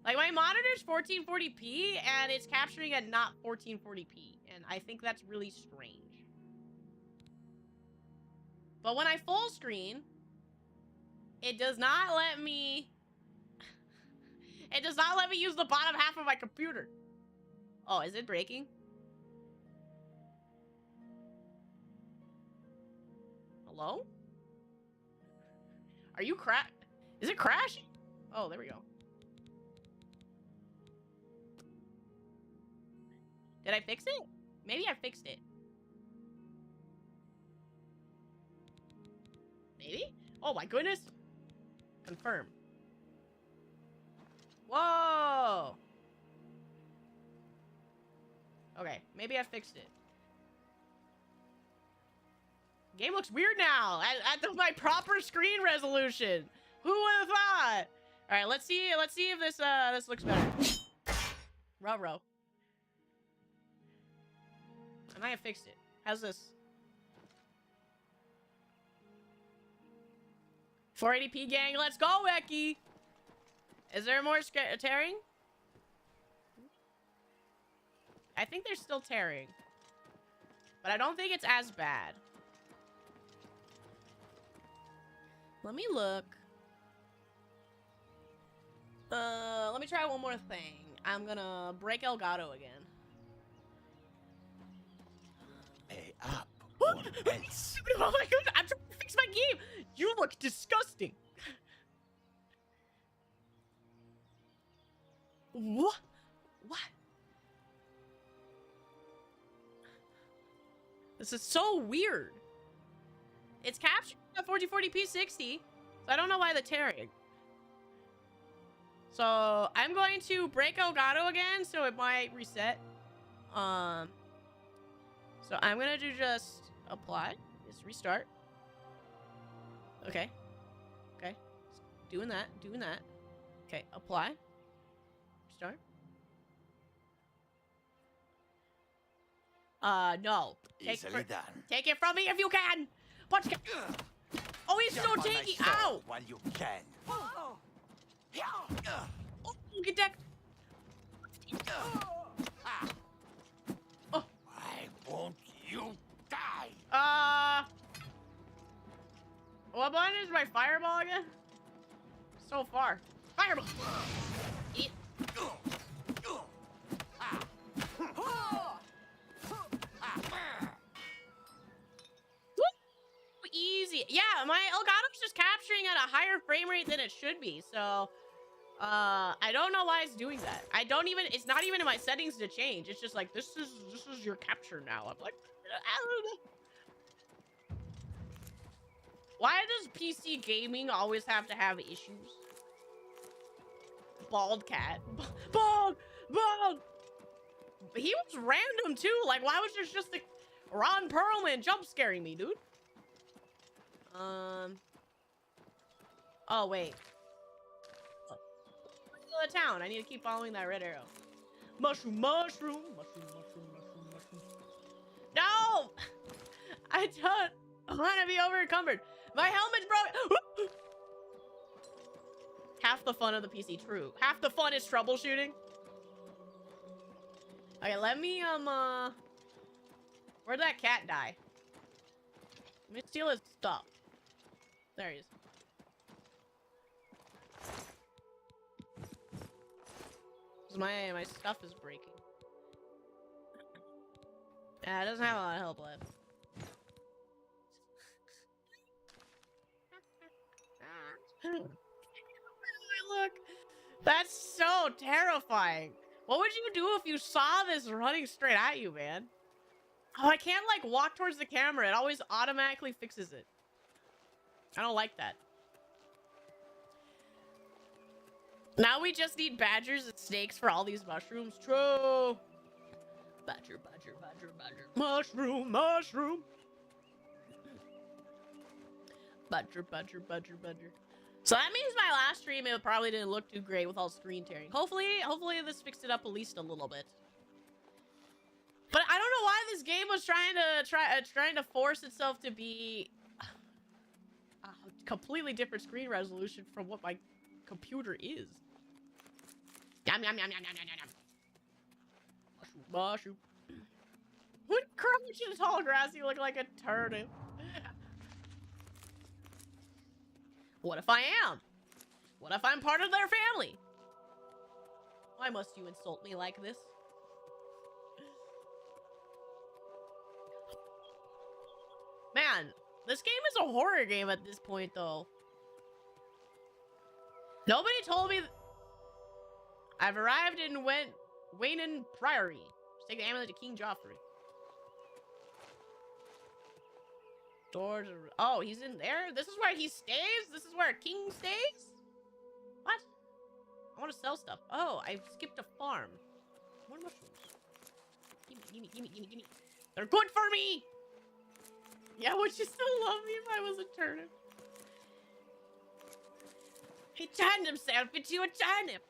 like my monitor's 1440p and it's capturing at not 1440p, and I think that's really strange. But when I full screen, it does not let me use the bottom half of my computer. Oh, is it breaking? Hello? Are you is it crashing? Oh, there we go. Did I fix it? Maybe I fixed it. Maybe? Oh my goodness. Confirm. Whoa. Okay, maybe I fixed it. Game looks weird now at my proper screen resolution. Who would have thought? All right, let's see if this looks better. Ruh-roh. I might have fixed it. How's this? 480p gang, let's go, Becky. Is there more tearing? I think they're still tearing, but I don't think it's as bad. Let me look. Let me try one more thing. I'm gonna break Elgato again. Pay up or else. Oh my god, I'm trying to fix my game. You look disgusting. What? What? This is so weird. It's captured at 1440p 60, so I don't know why the tearing. So I'm going to break Elgato again, so it might reset. So I'm gonna do just apply, just restart. Okay, okay, doing that. Okay, apply, restart. No. Easily done. Take it from me if you can. Punch. Oh, he's so tanky. Ow! While you can. Oh, get that. Oh. Why won't you die? What button is my fireball again? So far. Fireball. Eat. Easy. Yeah, my Elgato's just capturing at a higher frame rate than it should be. So, I don't know why it's doing that. It's not even in my settings to change. It's just like, this is your capture now. I'm like, I don't know. Why does PC gaming always have to have issues? Bald cat. Bald! He was random too. Like, why was there just a Ron Perlman jump scaring me, dude? Oh, wait. Where's the town? I need to keep following that red arrow. Mushroom. No! I don't want to be overencumbered. My helmet's broken. Half the fun of the PC, true. Half the fun is troubleshooting. Okay, let me, where'd that cat die? Let me steal his stuff. There he is. My stuff is breaking. Yeah, it doesn't have a lot of help left. Look, that's so terrifying. What would you do if you saw this running straight at you, man? Oh, I can't like walk towards the camera. It always automatically fixes it. I don't like that. Now we just need badgers and snakes for all these mushrooms. True. Badger, badger, badger, badger. Mushroom, mushroom. Badger, badger, badger, badger. So that means my last stream, it probably didn't look too great with all screen tearing. Hopefully this fixed it up at least a little bit. But I don't know why this game was trying to force itself to be a completely different screen resolution from what my computer is. Yum yum yum yum yum yum yum. Mushroom, mushroom. When crouch in tall grass, you look like a turnip. What if I am? What if I'm part of their family? Why must you insult me like this? Man, this game is a horror game at this point, though. Nobody told me. I've arrived in Waynon Priory. Just take the amulet to King Joffrey. Doors are... Oh, he's in there? This is where he stays? This is where a king stays? What? I want to sell stuff. Oh, I skipped a farm. More mushrooms. Gimme, gimme, gimme, gimme, gimme. They're good for me! Yeah, would you still love me if I was a turnip? He turned himself into a turnip.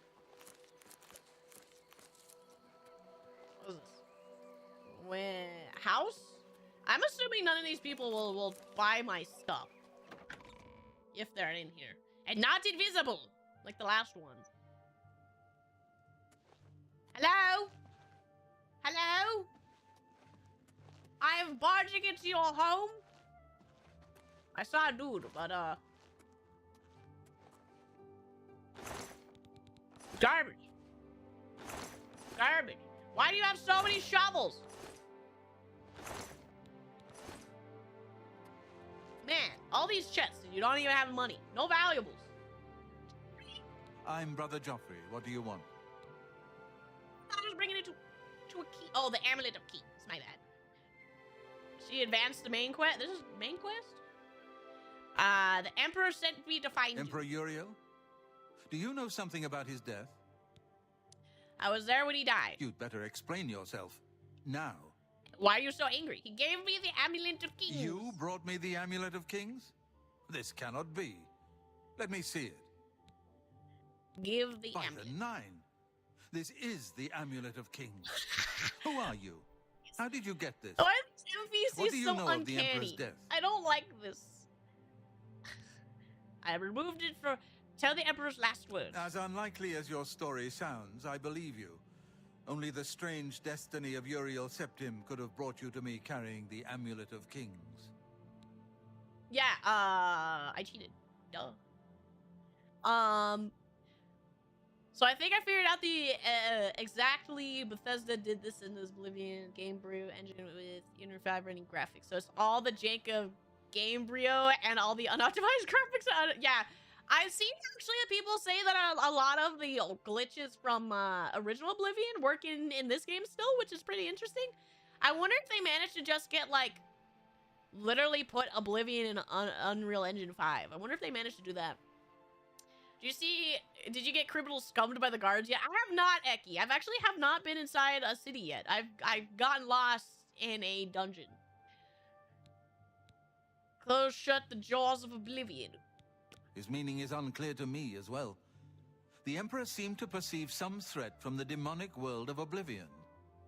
What is this? House? I'm assuming none of these people will buy my stuff. If they're in here. And not invisible, like the last one. Hello? Hello? I am barging into your home. I saw a dude, but garbage. Garbage. Why do you have so many shovels? Man, all these chests and you don't even have money. No valuables. I'm Brother Joffrey. What do you want? I'm just bringing it to a key. Oh, the amulet of keys. My bad. She advanced the main quest. This is main quest? The Emperor sent me to find Emperor Uriel? Do you know something about his death? I was there when he died. You'd better explain yourself. Now. Why are you so angry? He gave me the amulet of kings. You brought me the amulet of kings? This cannot be. Let me see it. Give the By amulet. the 9. This is the amulet of kings. Who are you? How did you get this? Why is What do MVC you so know of the Emperor's uncanny? death? I don't like this. I removed it for tell the Emperor's last words. As unlikely as your story sounds, I believe you. Only the strange destiny of Uriel Septim could have brought you to me carrying the amulet of kings. Yeah, I cheated. Duh. So I think I figured out the exactly Bethesda did this in this Oblivion Game Brew engine with Inner running graphics. So it's all the Jacob Gamebryo and all the unoptimized graphics. Yeah, I've seen actually people say that a lot of the glitches from original Oblivion work in this game still, which is pretty interesting. I wonder if they managed to just get like literally put Oblivion in Unreal Engine 5. I wonder if they managed to do that. Did you get criminal scummed by the guards yet? I have not, Eki. I've actually have not been inside a city yet. I've gotten lost in a dungeon. Close shut the jaws of Oblivion. His meaning is unclear to me as well. The Emperor seemed to perceive some threat from the demonic world of Oblivion.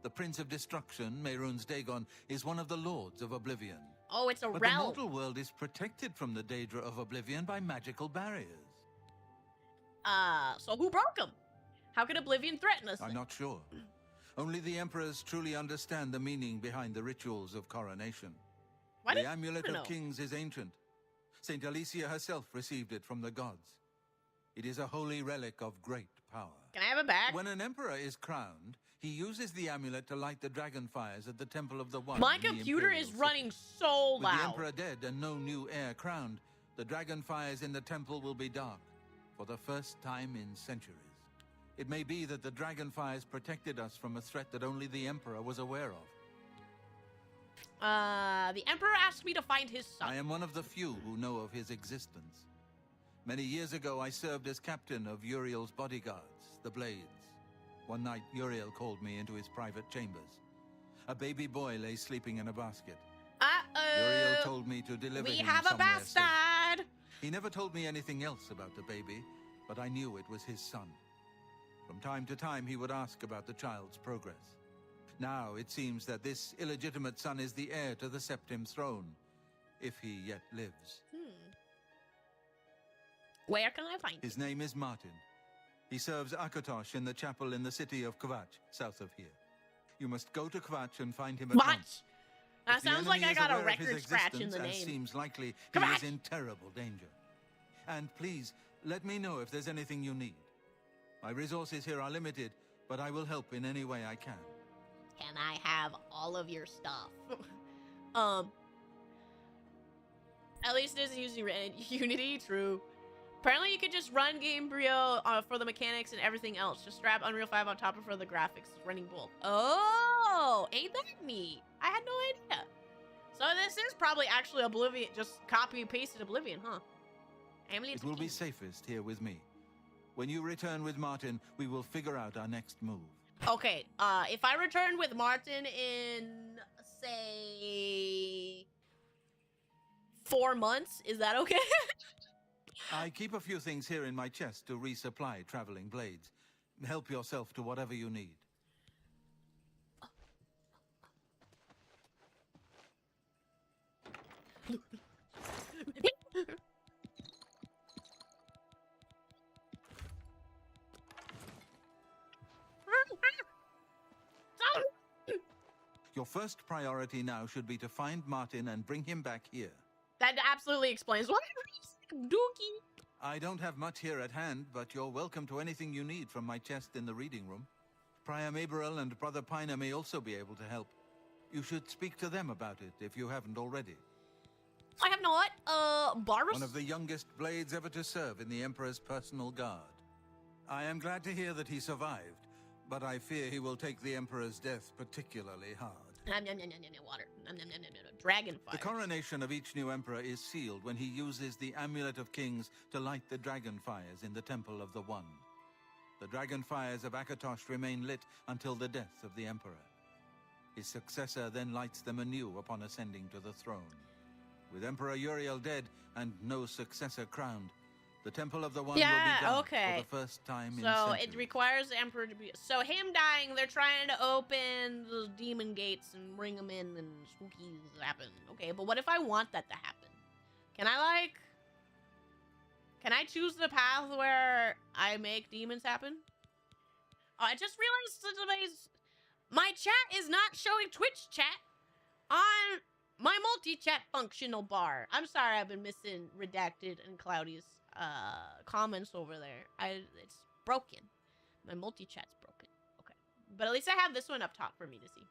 The Prince of Destruction, Mehrunes Dagon, is one of the Lords of Oblivion. Oh, it's a But realm. the mortal world is protected from the Daedra of Oblivion by magical barriers. So who broke them? How could Oblivion threaten us? I'm not sure. Only the Emperors truly understand the meaning behind the rituals of coronation. Why The did Amulet you of know? Kings is ancient. Saint Alicia herself received it from the gods. It is a holy relic of great power. Can I have it back? When an emperor is crowned, he uses the amulet to light the dragon fires at the Temple of the One. My in the computer Imperial is City. running so With the loud. emperor dead and no new heir crowned, The dragon fires in the temple will be dark for the first time in centuries. It may be that the dragon fires protected us from a threat that only the Emperor was aware of. The Emperor asked me to find his son. I am one of the few who know of his existence. Many years ago, I served as captain of Uriel's bodyguards, the Blades. One night, Uriel called me into his private chambers. A baby boy lay sleeping in a basket. Uriel told me to deliver him We have a somewhere safe. bastard! He never told me anything else about the baby, but I knew it was his son. From time to time, he would ask about the child's progress. Now, it seems that this illegitimate son is the heir to the Septim throne, if he yet lives. Where can I find him? His name is Martin. He serves Akatosh in the chapel in the city of Kvatch, south of here. You must go to Kvatch and find him at What? once. That If the sounds like enemy I is got a aware of his record scratch in the existence, as name. seems likely, Come he on. is in terrible danger. And please, let me know if there's anything you need. My resources here are limited, but I will help in any way I can. Can I have all of your stuff? At least it isn't using Unity, true. Apparently you could just run Gamebryo for the mechanics and everything else. Just strap Unreal 5 on top of for the graphics. It's running both. Oh, ain't that neat? I had no idea. So this is probably actually Oblivion, just copy and pasted Oblivion, huh? It will be safest here with me. When you return with Martin, we will figure out our next move. Okay, if I return with Martin in, say, 4 months, is that okay? I keep a few things here in my chest to resupply traveling blades. Help yourself to whatever you need. Your first priority now should be to find Martin and bring him back here. That absolutely explains why Dookie. I don't have much here at hand, but you're welcome to anything you need from my chest in the reading room. Prior Maberel and Brother Piner may also be able to help. You should speak to them about it if you haven't already. I have not. Barus? One of the youngest blades ever to serve in the Emperor's personal guard. I am glad to hear that he survived, but I fear he will take the Emperor's death particularly hard. Water. Dragon fire. The coronation of each new Emperor is sealed when he uses the Amulet of Kings to light the dragon fires in the Temple of the One. The dragon fires of Akatosh remain lit until the death of the Emperor. His successor then lights them anew upon ascending to the throne. With Emperor Uriel dead and no successor crowned, the Temple of the One will be dark for the first time in So centuries. it requires the Emperor to be... So him dying, they're trying to open the demon gates and bring them in and spookies happen. Okay, but what if I want that to happen? Can I choose the path where I make demons happen? Oh, I just realized my chat is not showing Twitch chat on my multi-chat functional bar. I'm sorry, I've been missing Redacted and Cloudy's comments over there. It's broken. My multi-chat's broken. Okay. But at least I have this one up top for me to see.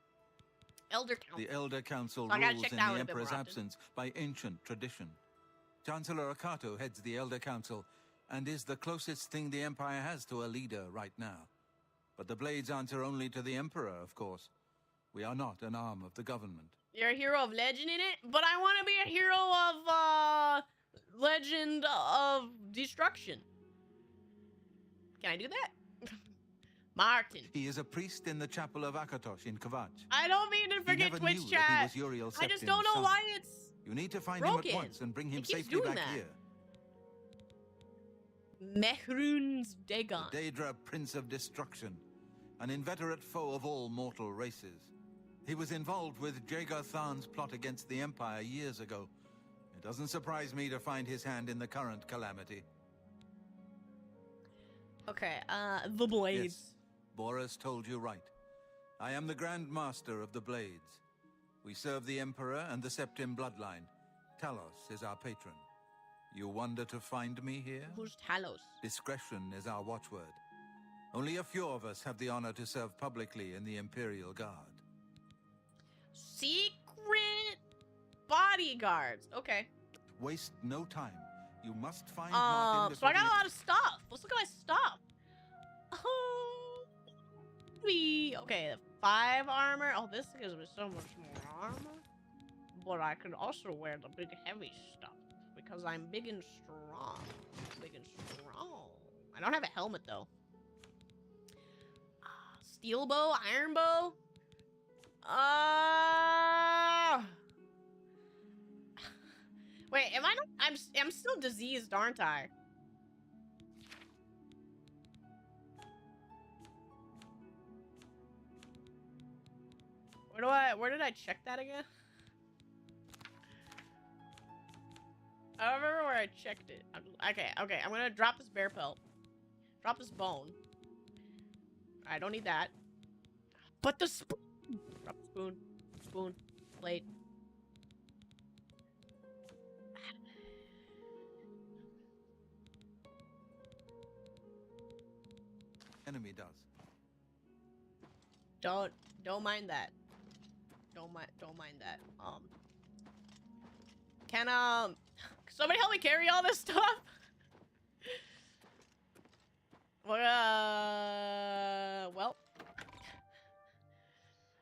Elder Council. The Elder Council So I gotta rules check in that out the a bit more Emperor's often. absence by ancient tradition. Chancellor Akato heads the Elder Council and is the closest thing the Empire has to a leader right now. But the Blades answer only to the Emperor, of course. We are not an arm of the government. You're a hero of legend in it? But I want to be a hero of, Legend of Destruction. Can I do that? Martin. He is a priest in the chapel of Akatosh in Kvatch. I don't mean to He forget never Twitch knew that he chat. was Uriel I just Septim's don't know son. why it's... You need to find broken. him at once and bring him It keeps safely doing back that. here. Mehrun's Dagon. The Daedra Prince of Destruction, an inveterate foe of all mortal races. He was involved with Jagar Tharn's plot against the Empire years ago. It doesn't surprise me to find his hand in the current calamity. Okay, the Blades. Yes, Boris told you right. I am the Grand Master of the Blades. We serve the Emperor and the Septim bloodline. Talos is our patron. You wonder to find me here? Who's Talos? Discretion is our watchword. Only a few of us have the honor to serve publicly in the Imperial Guard. Secret bodyguards. Okay. Waste no time. You must find Martin So I got before a lot of stuff. Let's look at my stuff. Oh, okay, 5 armor. Oh, this gives me so much more armor. But I could also wear the big heavy stuff because I'm big and strong. Big and strong. I don't have a helmet though. Steel bow, iron bow. Wait, am I not? I'm still diseased, aren't I? Where did I check that again? I don't remember where I checked it. Okay, I'm gonna drop this bear pelt. Drop this bone. I don't need that. But the spoon. Drop the spoon. Spoon. Plate. enemy does. Don't mind that. Don't mind that. Can somebody help me carry all this stuff? Well,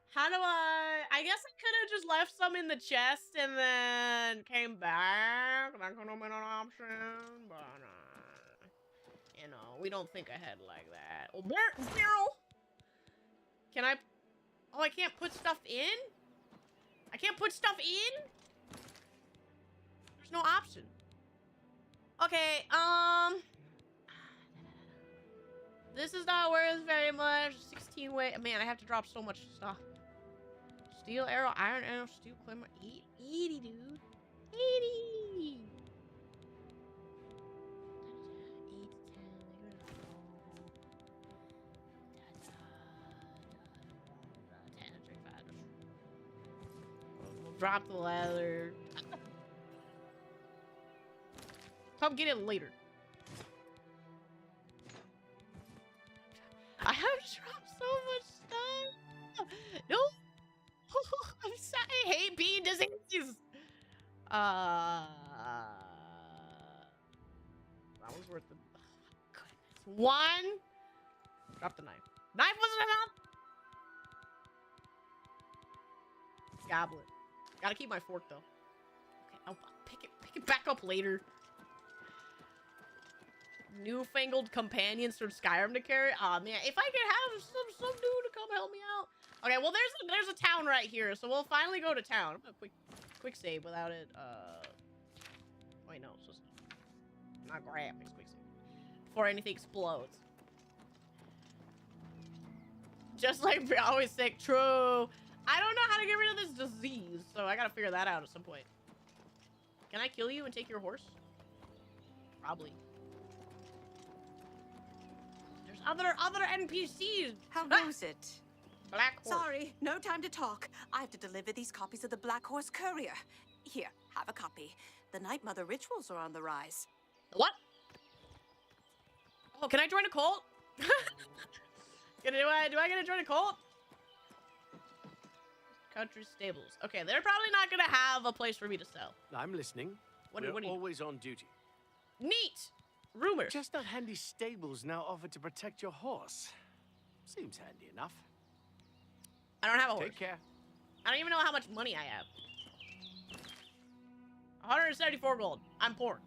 how do I guess I could have just left some in the chest and then came back. That could have been an option, but you know, we don't think ahead like that. Oh, Birctreel! Can I? Oh, I can't put stuff in? I can't put stuff in? There's no option. Okay, this is not worth very much. 16 weight. Man, I have to drop so much stuff. Steel arrow, iron arrow, steel climber. 80, dude. 80. We'll drop the leather. Come get it later. I have dropped so much stuff. No. I'm sorry. I hate being diseased. That was worth it. Oh, goodness. 1. Drop the knife. Knife wasn't enough. Goblet. Gotta keep my fork though. Okay, I'll pick it back up later. Newfangled companions from Skyrim to carry. Aw, man, if I could have some dude to come help me out. Okay, well there's a town right here, so we'll finally go to town. Quick save without it. Wait, no, it's just not graphics. Quick save before anything explodes. Just like we always say, true. I don't know how to get rid of this disease, so I gotta figure that out at some point. Can I kill you and take your horse? Probably. Other NPCs. How goes it? Black horse. Sorry, no time to talk. I have to deliver these copies of the Black Horse Courier. Here, have a copy. The Night Mother rituals are on the rise. What? Oh, can I join a cult? Do I get to join a cult? Country stables. Okay, they're probably not gonna have a place for me to sell. I'm listening. What We're do you... always on duty. Neat. Rumor. Chestnut Handy Stables now offer to protect your horse. Seems handy enough. I don't have a horse. Take care. I don't even know how much money I have. 174 gold. I'm poor.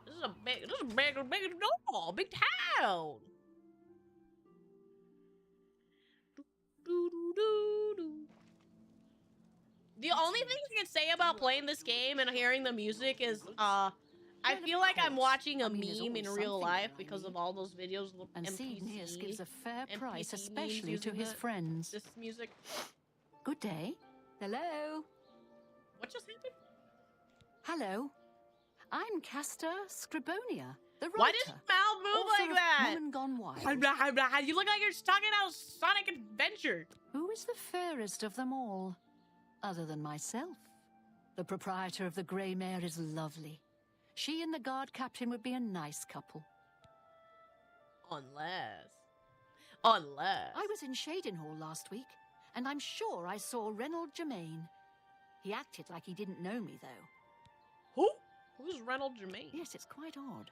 This is a big town. The only thing I can say about playing this game and hearing the music is, I feel like I'm watching a meme in real life because of all those videos with And NPC. gives a fair price, NPC especially memes to using his friends. This music. Good day. Hello. What just happened? Hello. I'm Castor Scribonia, the writer. Why does your mouth move author like of that? Woman Gone Wild. You look like you're talking about Sonic Adventure. Who is the fairest of them all, other than myself? The proprietor of the Grey Mare is lovely. She and the guard captain would be a nice couple. Unless. I was in Shadenhall last week, and I'm sure I saw Reynold Germain. He acted like he didn't know me, though. Who? Who's Reynold Germain? Yes, it's quite odd.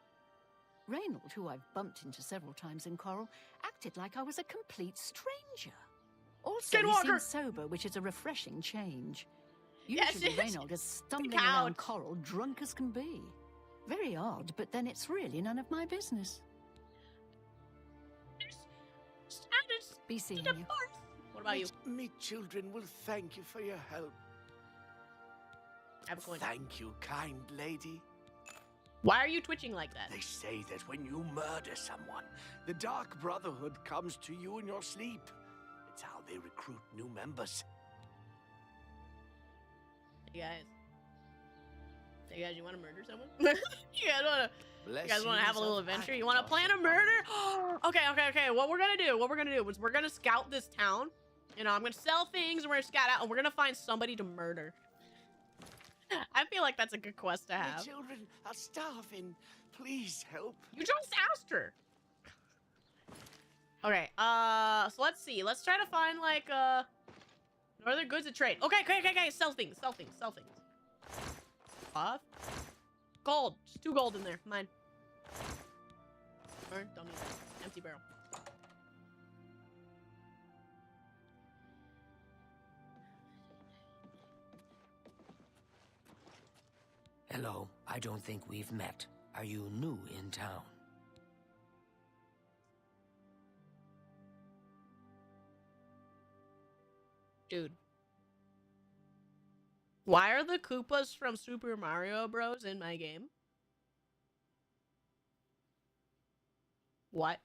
Reynold, who I've bumped into several times in Coral, acted like I was a complete stranger. Also, he Skinwalker! seems sober, which is a refreshing change. Yes, Usually it is. Reynold is stumbling couch. around Coral drunk as can be. Very odd, but then it's really none of my business. Be seeing you. What about you? Me children will thank you for your help. I have a coin. Thank you, kind lady. Why are you twitching like that? They say that when you murder someone, the Dark Brotherhood comes to you in your sleep. It's how they recruit new members. Hey guys, you want to murder someone? you guys want to have a little adventure? You want to plan a murder? okay. What we're gonna do is we're gonna scout this town. You know, I'm gonna sell things, and we're gonna scout out, and we're gonna find somebody to murder. I feel like that's a good quest to My have. children are starving. Please help. You just asked her. Okay, so let's see. Let's try to find, like, northern goods to trade. Okay, sell things. Gold. Just 2 gold in there. Mine. Or, don't need that. Empty barrel. Hello, I don't think we've met. Are you new in town? Dude. Why are the Koopas from Super Mario Bros. In my game? What?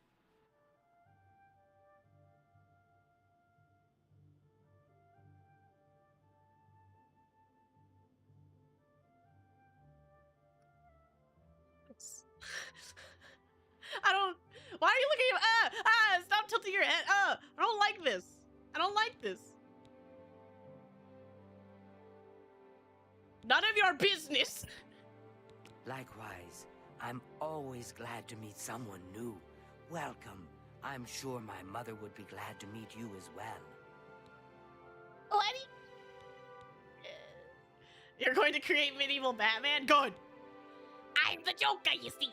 I don't. Why are you looking at? Stop tilting your head. I don't like this. None of your business. Likewise, I'm always glad to meet someone new. Welcome. I'm sure my mother would be glad to meet you as well. What? You're going to create medieval Batman? Good. I'm the Joker, you see.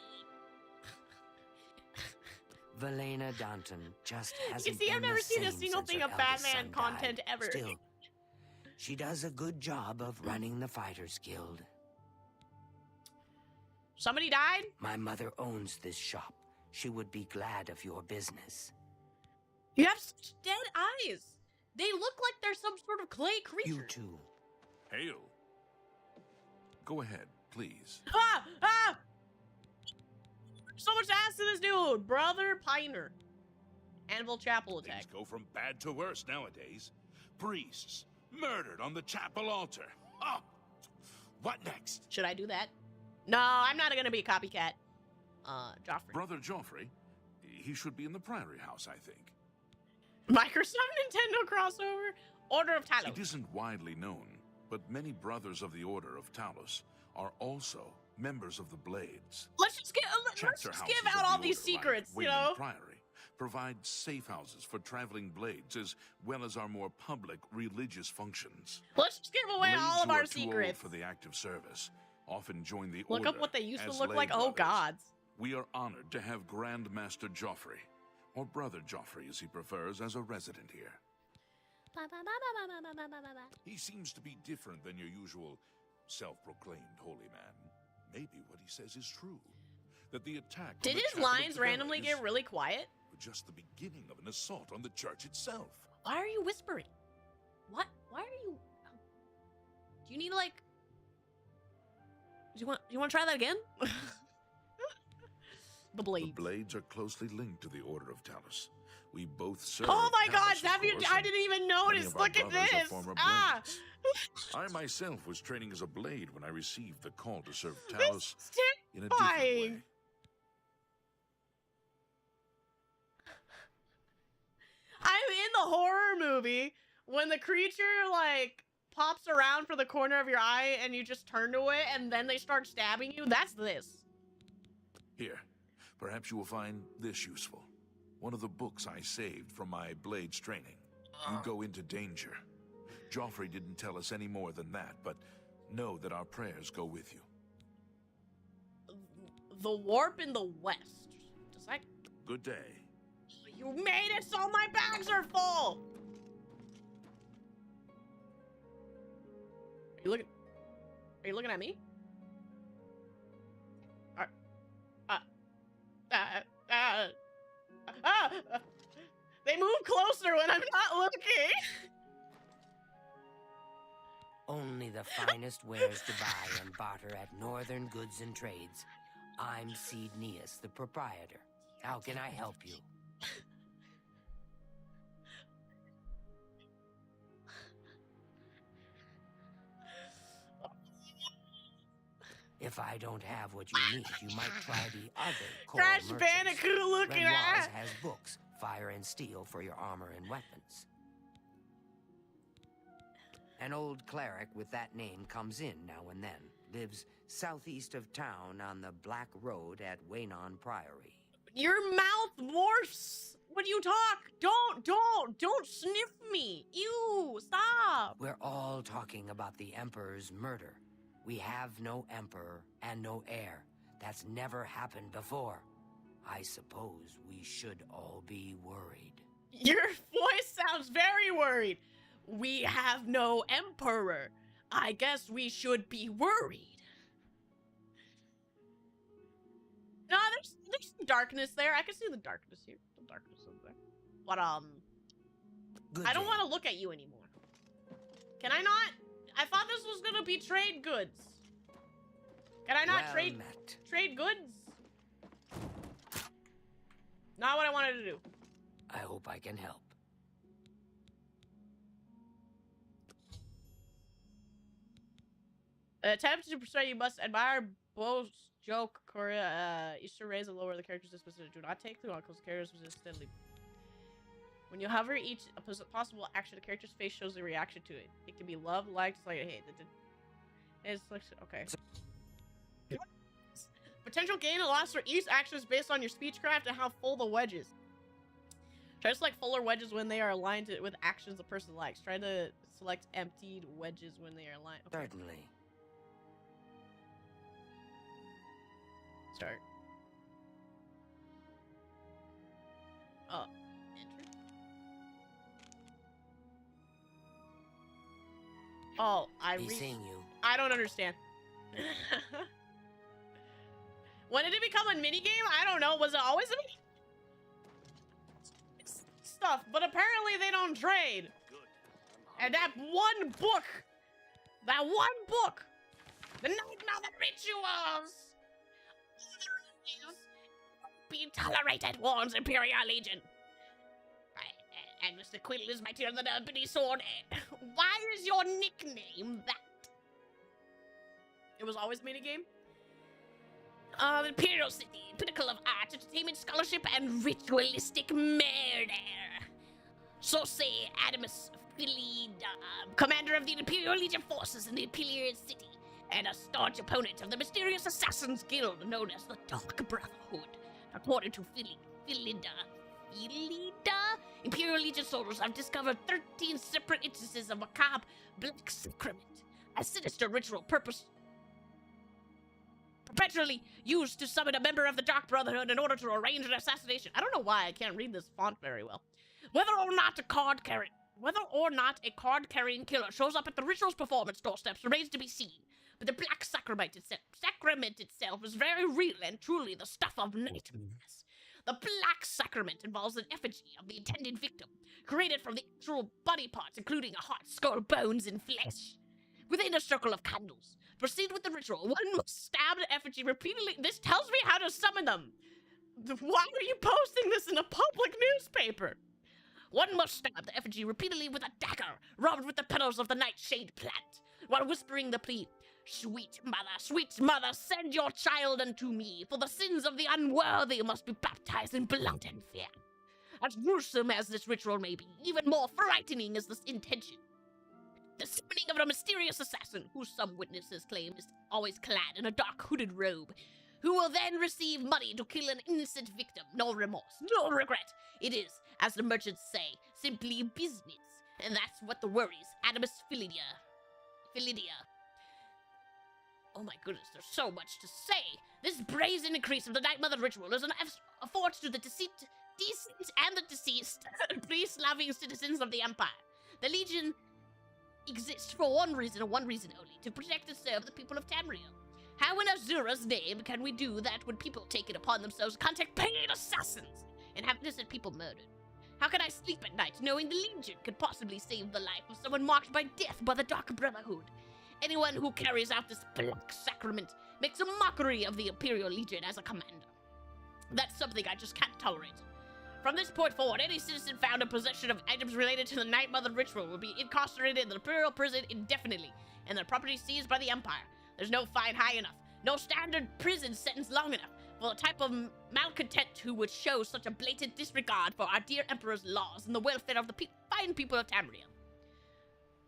Valena Danton just hasn't You see, I've been never the seen a same single since thing her of eldest Batman son content died. ever. Still, she does a good job of running the Fighters Guild. Somebody died? My mother owns this shop. She would be glad of your business. You have such dead eyes. They look like they're some sort of clay creature. You too. Hail. Go ahead, please. Ah! So much ass to this dude, Brother Piner. Anvil Chapel attack. Things go from bad to worse nowadays. Priests murdered on the chapel altar. Oh, what next? Should I do that? No, I'm not gonna be a copycat. Joffrey. Brother Joffrey, he should be in the Priory House, I think. Microsoft Nintendo crossover? Order of Talos. It isn't widely known, but many brothers of the Order of Talos are also members of the Blades. Let's just give out all these secrets, you know? Priory provide safe houses for traveling blades as well as our more public religious functions. Let's just give away Blades all of who our are too old secrets. for the active service often join the Look Order up what they used to as look lay like. Oh, brothers. gods. We are honored to have Grand Master Joffrey, or Brother Joffrey as he prefers, as a resident here. He seems to be different than your usual self-proclaimed holy man. Maybe what he says is true. That the attack on Did the his Chapel of lines the randomly Village get really quiet? was just the beginning of an assault on the church itself. Why are you whispering? What? Why are you... Do you need, like... Do you want to try that again? The Blades. The Blades are closely linked to the Order of Talos. We both serve. Oh my God! Talos, of course, I and didn't even many notice. of our Look at brothers are this. former Ah! Blades. I myself was training as a Blade when I received the call to serve This Talos is in a different terrifying. way. I'm in the horror movie when the creature, like, pops around for the corner of your eye and you just turn to it and then they start stabbing you. That's this. Here, perhaps you will find this useful. One of the books I saved from my Blades training. You go into danger. Joffrey didn't tell us any more than that, but know that our prayers go with you. The warp in the west. Does that... Good day. You made it so my bags are full! Are you looking at me? They move closer when I'm not looking. Only the finest wares to buy and barter at Northern Goods and Trades. I'm Cednius, the proprietor. How can I help you? If I don't have what you need, you might try the other core Crash merchants. Bandicoot looking Renoir's at. has books, fire and steel for your armor and weapons. An old cleric with that name comes in now and then. Lives southeast of town on the Black Road at Waynon Priory. Your mouth morphs when you talk. Don't sniff me. Ew, stop. We're all talking about the Emperor's murder. We have no emperor and no heir. That's never happened before. I suppose we should all be worried. Your voice sounds very worried. We have no emperor. I guess we should be worried. No, there's some darkness there. I can see the darkness here. The darkness over there. But Good I don't day. want to look at you anymore. Can I not? I thought this was gonna be trade goods. Can I not Well trade met. goods? Not what I wanted to do. I hope I can help. Attempt to persuade you must admire Bo's joke, Korea, Easter rays and lower the character's disposition. Do not take too long because the character's resist steadily. When you hover each possible action, the character's face shows a reaction to it. It can be love, like, dislike, hate. It's like, okay. Potential gain and loss for each action is based on your speechcraft and how full the wedge is. Try to select fuller wedges when they are aligned with actions the person likes. Try to select emptied wedges when they are aligned. Okay. Certainly. Start. Oh, enter. Oh, He's seeing you. I don't understand. When did it become a minigame? I don't know. Was it always a mini? Stuff, but apparently they don't trade. And that one book, the Night Mother Rituals, be tolerated, warns Imperial Legion. And Mr. Quill is mightier than a Ebony Sword. Why is your nickname that? It was always minigame? The Imperial City, pinnacle of art, entertainment, scholarship, and ritualistic murder. So say Adamus Philid, commander of the Imperial Legion forces in the Imperial City, and a staunch opponent of the mysterious Assassins Guild known as the Dark Brotherhood. According to Philida, Imperial Legion soldiers have discovered 13 separate instances of macabre black sacrament, a sinister ritual perpetually used to summon a member of the Dark Brotherhood in order to arrange an assassination. I don't know why I can't read this font very well. Whether or not a card-carrying killer shows up at the ritual's performance doorsteps remains to be seen. But the black sacrament itself is very real and truly the stuff of nightmares. The black sacrament involves an effigy of the intended victim, created from the actual body parts, including a heart, skull, bones, and flesh. Within a circle of candles. Proceed with the ritual. One must stab the effigy repeatedly. This tells me how to summon them. Why are you posting this in a public newspaper? One must stab the effigy repeatedly with a dagger, rubbed with the petals of the nightshade plant, while whispering the plea, sweet mother, send your child unto me, for the sins of the unworthy must be baptized in blood and fear. As gruesome as this ritual may be, even more frightening is this intention. The summoning of a mysterious assassin, who some witnesses claim is always clad in a dark hooded robe, who will then receive money to kill an innocent victim. No remorse, no regret. It is, as the merchants say, simply business. And that's what the worries Adamus Philidia. Oh my goodness, there's so much to say. This brazen increase of the Night Mother ritual is an afford to the decent and the deceased, peace-loving citizens of the Empire. The Legion exists for one reason and one reason only, to protect and serve the people of Tamriel. How in Azura's name can we do that when people take it upon themselves to contact paid assassins and have innocent people murdered? How can I sleep at night knowing the Legion could possibly save the life of someone marked by death by the Dark Brotherhood? Anyone who carries out this black sacrament makes a mockery of the Imperial Legion as a commander. That's something I just can't tolerate. From this point forward, any citizen found in possession of items related to the Night Mother ritual will be incarcerated in the Imperial prison indefinitely, and their property seized by the Empire. There's no fine high enough, no standard prison sentence long enough for the type of malcontent who would show such a blatant disregard for our dear Emperor's laws and the welfare of the fine people of Tamriel.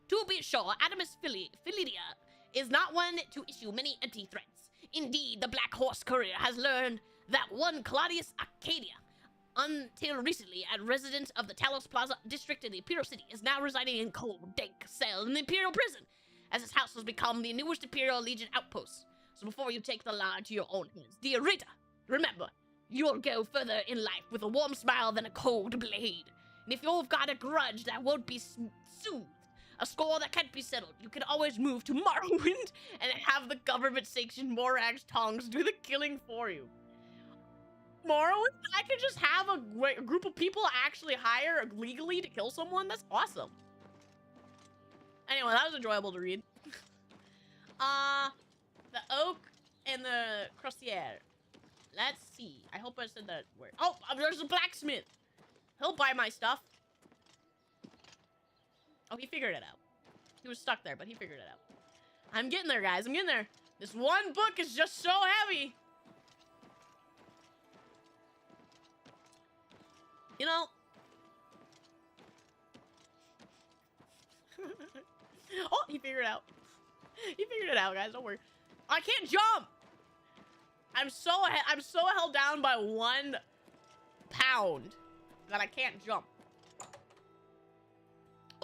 To be sure, Adamus Philidia is not one to issue many empty threats. Indeed, the Black Horse Courier has learned that one Claudius Arcadia, until recently a resident of the Talos Plaza district in the Imperial City, is now residing in cold, dank cell in the Imperial prison, as his house has become the newest Imperial Legion outpost. So before you take the law into your own hands, dear Rita, remember, you'll go further in life with a warm smile than a cold blade. And if you've got a grudge that won't be soothed, a score that can't be settled, you can always move to Morrowind and have the government-sanctioned Morax Tongs do the killing for you. Morrowind? I could just have a group of people actually hire legally to kill someone? That's awesome. Anyway, that was enjoyable to read. The oak and the crustier. Let's see. I hope I said that word. Oh, there's a blacksmith. He'll buy my stuff. Oh, he figured it out. He was stuck there, but he figured it out. I'm getting there, guys. I'm getting there. This one book is just so heavy. You know. Oh, he figured it out. He figured it out, guys. Don't worry. I can't jump. I'm so held down by 1 pound that I can't jump.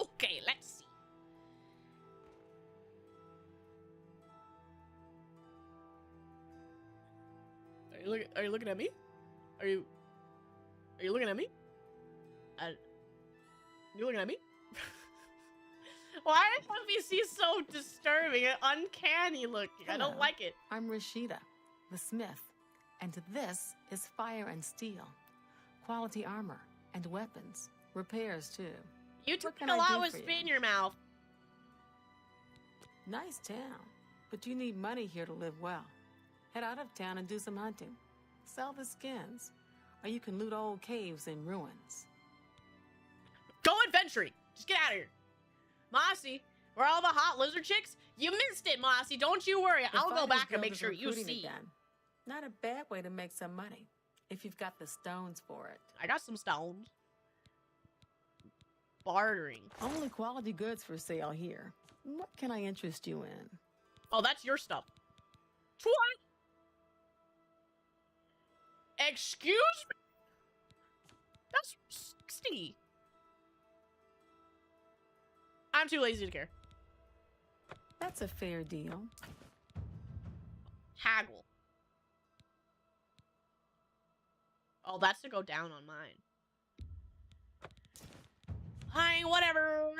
Okay, let's see. Are you looking at me? Are you looking at me? You looking at me? Why is NPC so disturbing and uncanny looking? Hello. I don't like it. I'm Rashida, the smith, and this is fire and steel, quality armor and weapons, repairs too. You took can a I lot do with for spit in you? your mouth. Nice town, but you need money here to live well. Head out of town and do some hunting. Sell the skins, or you can loot old caves and ruins. Go adventuring. Just get out of here. Mossy, where are all the hot lizard chicks? You missed it, Mossy. Don't you worry. The I'll go Fighters back and Guild make is sure you recruiting see. again. Not a bad way to make some money, if you've got the stones for it. I got some stones. Bartering. Only quality goods for sale here. What can I interest you in? Oh, that's your stuff. What? Excuse me? That's 60. I'm too lazy to care. That's a fair deal. Haggle. Oh, that's to go down on mine. Hi, whatever.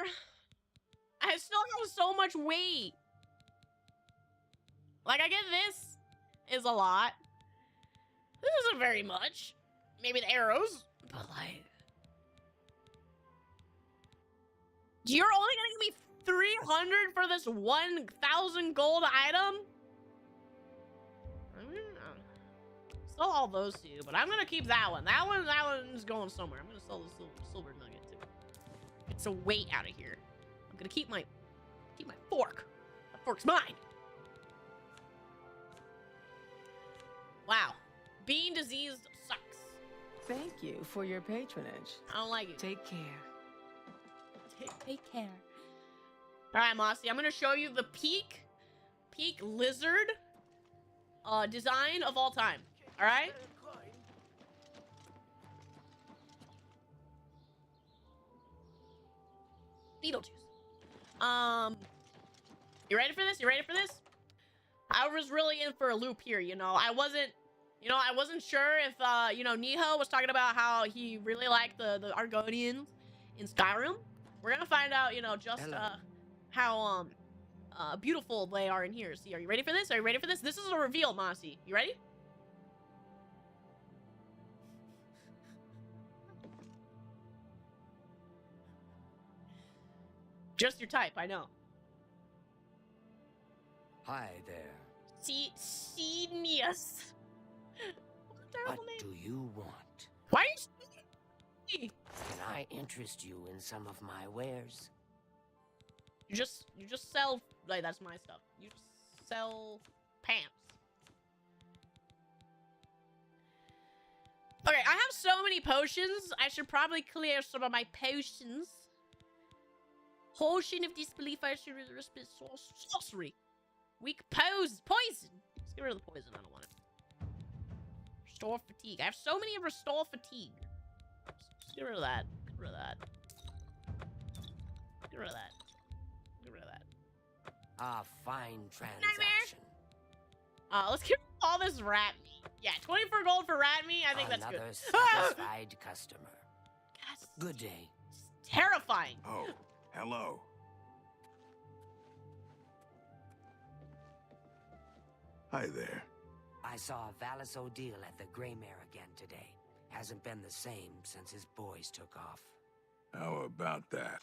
I still have so much weight. Like, I get this is a lot. This isn't very much. Maybe the arrows, but like... You're only gonna give me 300 for this 1,000 gold item? Sell all those to you, but I'm gonna keep that one. That one's going somewhere. I'm gonna sell this silver nugget too. Get some weight out of here. I'm gonna keep my fork. That fork's mine. Wow, being diseased sucks. Thank you for your patronage. I don't like it. Take care. Take care. All right, Mossy, I'm gonna show you the peak lizard design of all time. All right. Beetlejuice. You ready for this? You ready for this? I was really in for a loop here, you know. I wasn't sure if, you know, Niho was talking about how he really liked the Argonians in Skyrim. We're gonna find out, you know, just, how, beautiful they are in here. See, are you ready for this? Are you ready for this? This is a reveal, Mossy. You ready? Just your type, I know. Hi there. Cenius. What a terrible What name. do you want? Why are you speaking to me? Can I interest you in some of my wares? You just sell, like, that's my stuff. You just sell pants. Okay, I have so many potions. I should probably clear some of my potions. Potion of disbelief, I should respect sorcery. Weak poison. Let's get rid of the poison. I don't want it. Restore fatigue. I have so many restore fatigue. Let's get rid of that. Get rid of that. Get rid of that. Get rid of that. A fine transaction. Let's get rid of all this rat meat. Yeah, 24 gold for rat meat. I think that's good. Another satisfied customer. Yes. Good day. It's terrifying. Oh, hello. Hi there. I saw Valis O'Deal at the Grey Mare again today. Hasn't been the same since his boys took off. How about that?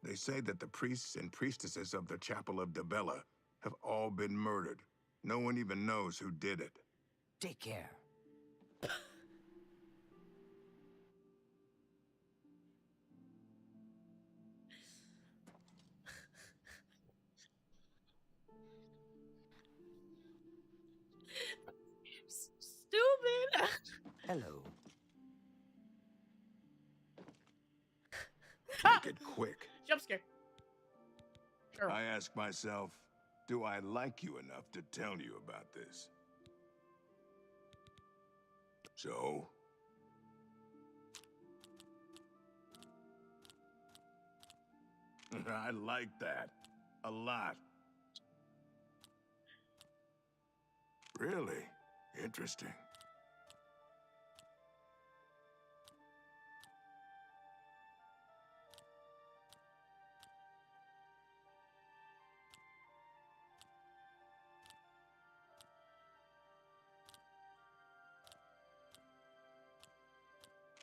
They say that the priests and priestesses of the Chapel of Debella have all been murdered. No one even knows who did it. Take care. Stupid. Hello. Make it quick. Jump scare. Sure. I ask myself, do I like you enough to tell you about this? So? I like that. A lot. Really? Interesting.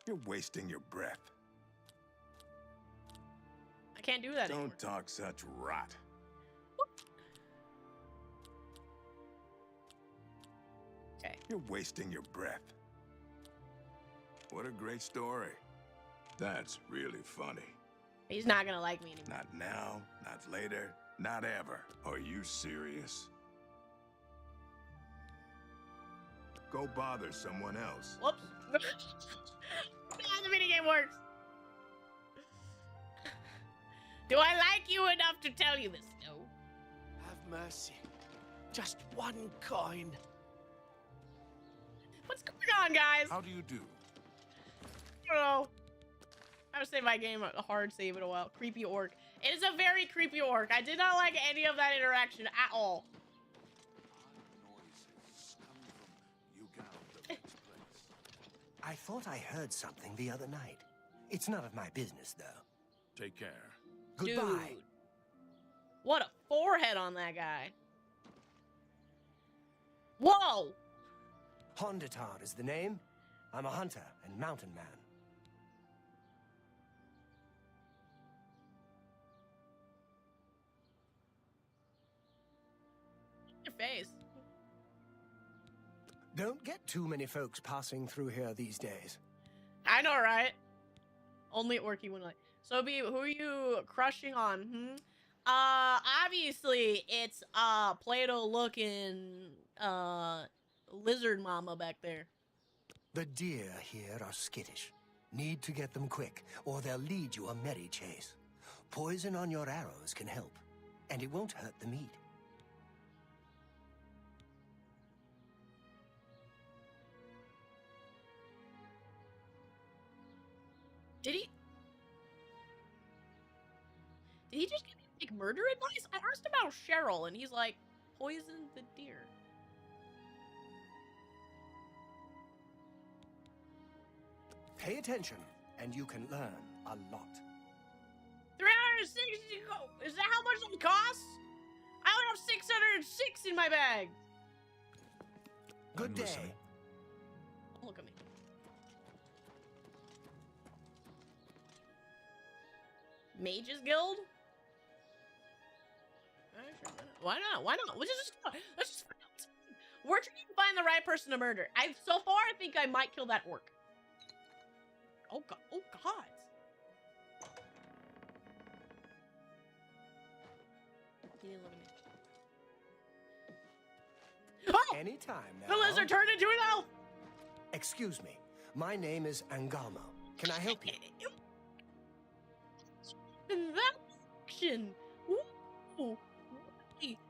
You're wasting your breath. I can't do that anymore. Don't talk such rot. Okay. You're wasting your breath. What a great story. That's really funny. He's not gonna like me anymore. Not now, not later, not ever. Are you serious? Go bother someone else. Whoops. The minigame works. Do I like you enough to tell you this? No. Have mercy. Just one coin. What's going on, guys? How do you do? I don't know. I haven't saved my game a hard save in a while. Creepy orc. It is a very creepy orc. I did not like any of that interaction at all. I thought I heard something the other night. It's none of my business, though. Take care. Goodbye. Dude. What a forehead on that guy. Whoa! Hondatar is the name. I'm a hunter and mountain man. Your face. Don't get too many folks passing through here these days. I know, right? Only orky one like. So, B, who are you crushing on? Obviously, it's, Play-Doh-looking, lizard mama back there. The deer here are skittish. Need to get them quick, or they'll lead you a merry chase. Poison on your arrows can help, and it won't hurt the meat. Did he just give me, like, murder advice? I asked about Cheryl, and he's like, poisoned the deer. Pay attention, and you can learn a lot. 360 gold. Is that how much it costs? I only have 606 in my bag. Good I'm day. listening. Look at me. Mages Guild? Why not? Why not? Let's just find out. We're trying to find the right person to murder. So far I think I might kill that orc. Oh god. Oh god. He didn't look at me. Oh! Anytime now. The lizard turned into an elf! Excuse me. My name is Angalmo. Can I help you? In that action. Ooh.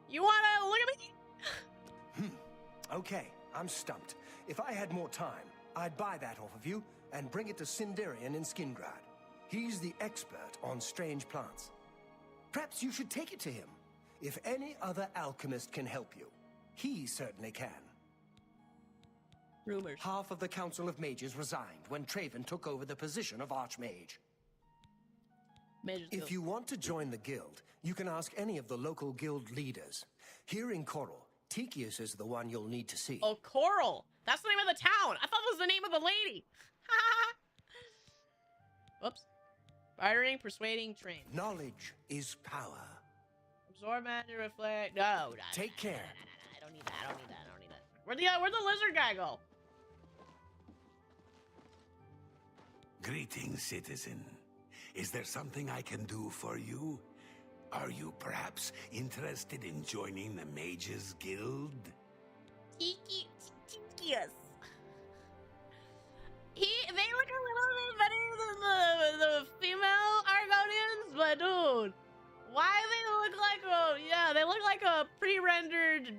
You wanna look at me? Okay, I'm stumped. If I had more time, I'd buy that off of you and bring it to Sindarian in Skingrad. He's the expert on strange plants. Perhaps you should take it to him. If any other alchemist can help you, he certainly can. Rumors. Half of the Council of Mages resigned when Traven took over the position of Archmage. If you want to join the guild, you can ask any of the local guild leaders. Here in Coral, Tikius is the one you'll need to see. Oh, Coral. That's the name of the town. I thought it was the name of the lady. Whoops. Bartering, persuading, train. Knowledge is power. Absorb, magic, reflect. No. Take care. I don't need that. I don't need that. Where'd the lizard guy go? Greetings, citizen. Is there something I can do for you? Are you perhaps interested in joining the Mages Guild? Tikius. They look a little bit better than the female Argonians, but dude, why they look like they look like a pre-rendered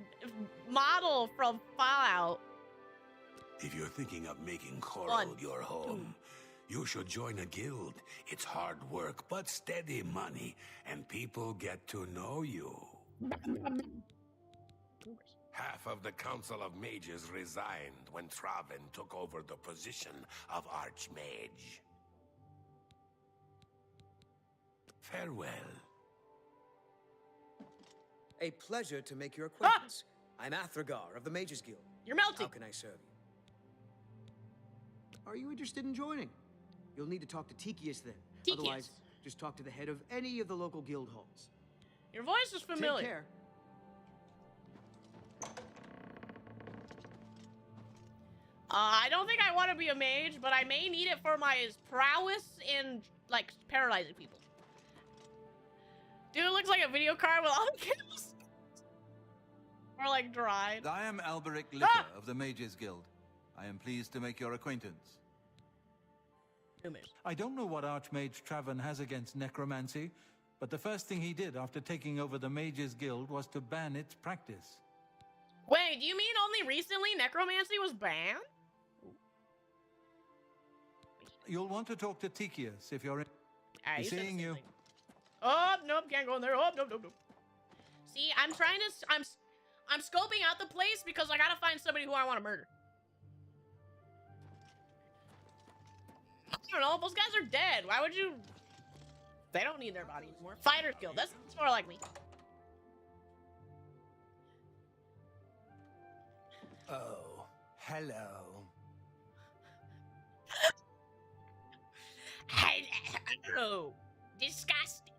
model from Fallout. If you're thinking of making Coral your home, you should join a guild. It's hard work, but steady money, and people get to know you. Half of the Council of Mages resigned when Traven took over the position of Archmage. Farewell. A pleasure to make your acquaintance. I'm Athragar of the Mages Guild. You're melting. How can I serve you? Are you interested in joining? You'll need to talk to Tikius then. Tikius. Otherwise, just talk to the head of any of the local guild halls. Your voice is familiar. Take care. I don't think I want to be a mage, but I may need it for my prowess in, like, paralyzing people. Dude, it looks like a video card with all the kills. Or, like, dried. I am Alberic Licker of the Mages Guild. I am pleased to make your acquaintance. I don't know what Archmage Traven has against necromancy, but the first thing he did after taking over the Mages Guild was to ban its practice. Wait, do you mean only recently necromancy was banned? You'll want to talk to Tikius if you're Alright, seeing you. Oh, nope, can't go in there. Oh, nope. See, I'm trying to... I'm scoping out the place because I gotta find somebody who I want to murder. I don't know, those guys are dead. Why would you... They don't need their bodies anymore. Fighter's Guild, that's more like me. Oh, hello. Hello. Disgusting.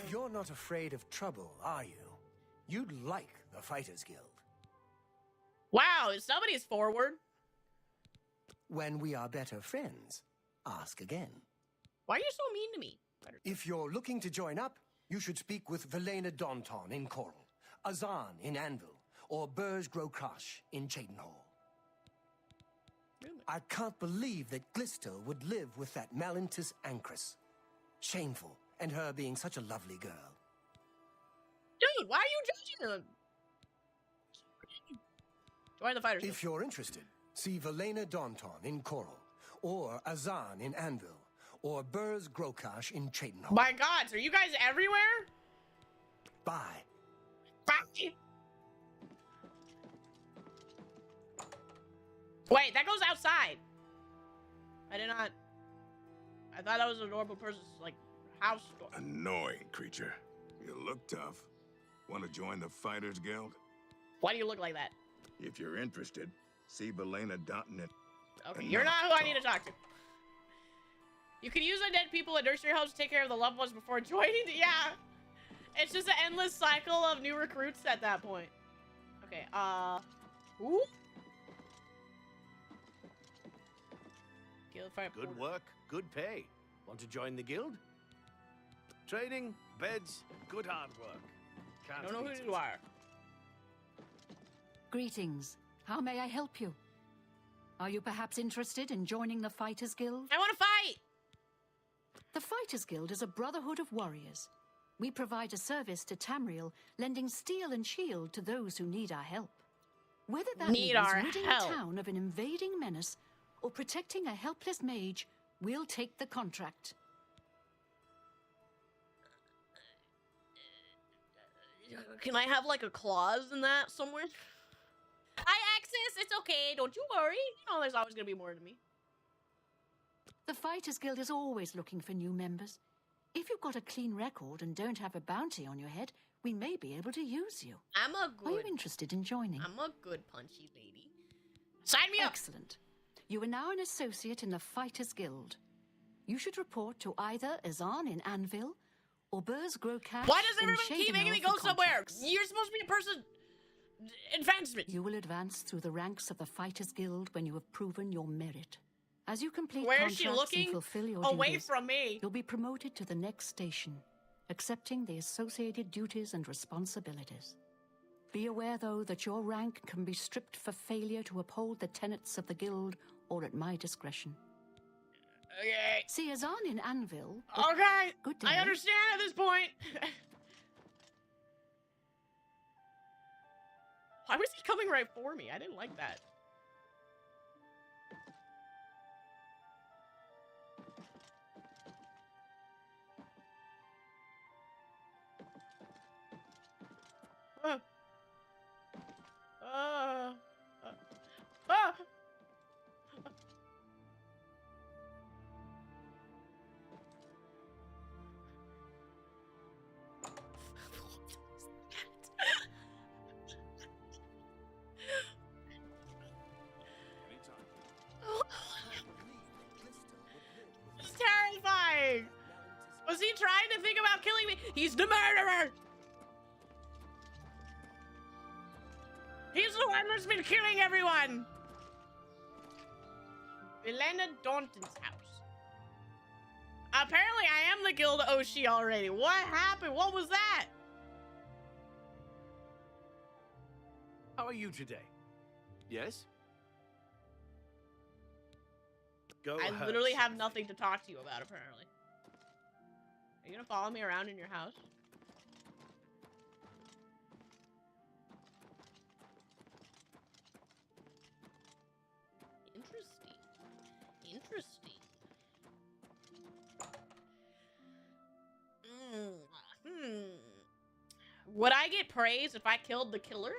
You're not afraid of trouble, are you? You'd like the Fighters Guild. Wow, somebody's forward. When we are better friends, ask again. Why are you so mean to me? If you're looking to join up, you should speak with Velena Daunton in Coral, Azan in Anvil, or Burj Grokash in Cheydinhall. Really? I can't believe that Glisto would live with that Malintis Ancrus. Shameful, and her being such a lovely girl. Dude, why are you judging them? Join the Fighters Guild. If you're interested, see Velena Daunton in Coral, or Azan in Anvil, or Burz Grokash in Cheydinhall. My God, are you guys everywhere? Bye. Wait, that goes outside. I did not. I thought that was a normal person's, like, house door. Annoying creature. You look tough. Want to join the Fighters Guild? Why do you look like that? If you're interested, see Belena Dotton at... Okay, you're not who I need to talk to. You can use undead people at nursery homes to take care of the loved ones before joining. Yeah. It's just an endless cycle of new recruits at that point. Okay, Ooh. Good work, good pay. Want to join the guild? Training, beds, good hard work. I don't know who you are. Greetings. How may I help you? Are you perhaps interested in joining the Fighters Guild? I want to fight! The Fighters Guild is a brotherhood of warriors. We provide a service to Tamriel, lending steel and shield to those who need our help. Whether that means ridding a town of an invading menace or protecting a helpless mage, we'll take the contract. Can I have, like, a clause in that somewhere? Hi, Axis! It's okay, don't you worry. You know there's always gonna be more to me. The Fighters Guild is always looking for new members. If you've got a clean record and don't have a bounty on your head, we may be able to use you. Are you interested in joining? I'm a good punchy lady. Sign me up! Excellent. You are now an associate in the Fighters Guild. You should report to either Azan in Anvil or Berserker. Why does everyone keep making me go somewhere? You're supposed to be a person... Advancement. You will advance through the ranks of the Fighters Guild when you have proven your merit. As you complete Where contracts is she looking? and fulfill your Away duties, from me. You'll be promoted to the next station, accepting the associated duties and responsibilities. Be aware, though, that your rank can be stripped for failure to uphold the tenets of the guild or at my discretion. Okay. See Azan in Anvil. Okay. Good day. I understand at this point. Why was he coming right for me? I didn't like that. It's terrifying. Was he trying to think about killing me? He's the murderer. He's the one that's been killing everyone! Belena Daunton's house. Apparently I am the guild Oshi already. What happened? What was that? How are you today? Yes? I literally have nothing to talk to you about, apparently. Are you gonna follow me around in your house? Interesting. Would I get praise if I killed the killer?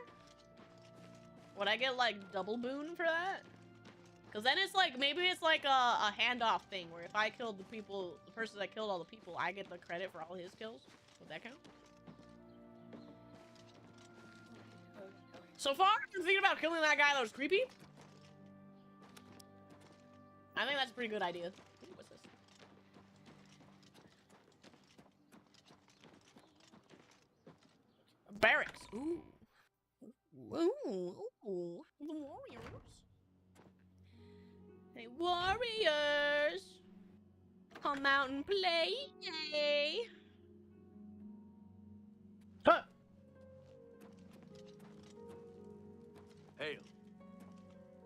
Would I get, like, double boon for that? Because then it's like, maybe it's like a handoff thing where if I killed the person that killed all the people, I get the credit for all his kills. Would that count? So far, I've been thinking about killing that guy that was creepy. I think that's a pretty good idea. Ooh, what's this? Barracks. Ooh. Ooh. Ooh. The warriors. Hey, warriors. Come out and play. Huh. Hail.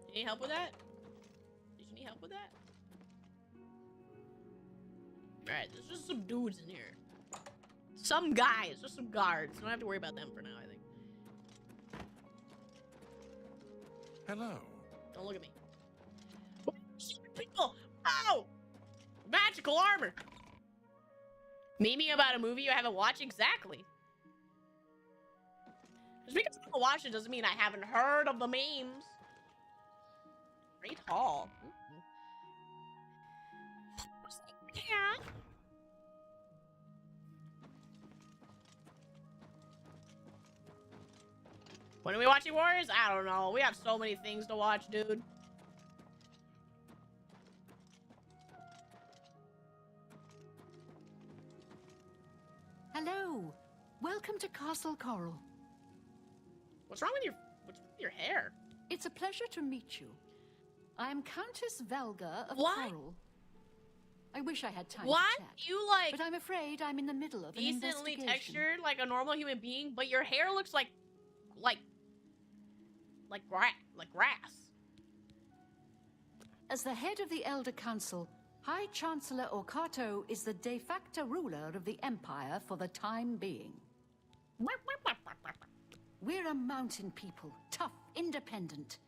You need help with that? Did you need help with that? Alright, there's just some dudes in here. Some guys, just some guards. Don't have to worry about them for now, I think. Hello. Don't look at me. Oh, people! Oh! Magical armor! Memeing about a movie you haven't watched? Exactly. Just because I haven't watched it doesn't mean I haven't heard of the memes. Great Hall. Yeah. When are we watching Warriors? I don't know. We have so many things to watch, dude. Hello. Welcome to Castle Coral. What's wrong with your hair? It's a pleasure to meet you. I'm Countess Valga of What? Coral. I wish I had time What? to chat. You like But I'm afraid I'm in the middle of an decently investigation. textured like a normal human being, but your hair looks like grass. As the head of the Elder Council, High Chancellor Okato is the de facto ruler of the Empire for the time being. We're a mountain people, tough, independent.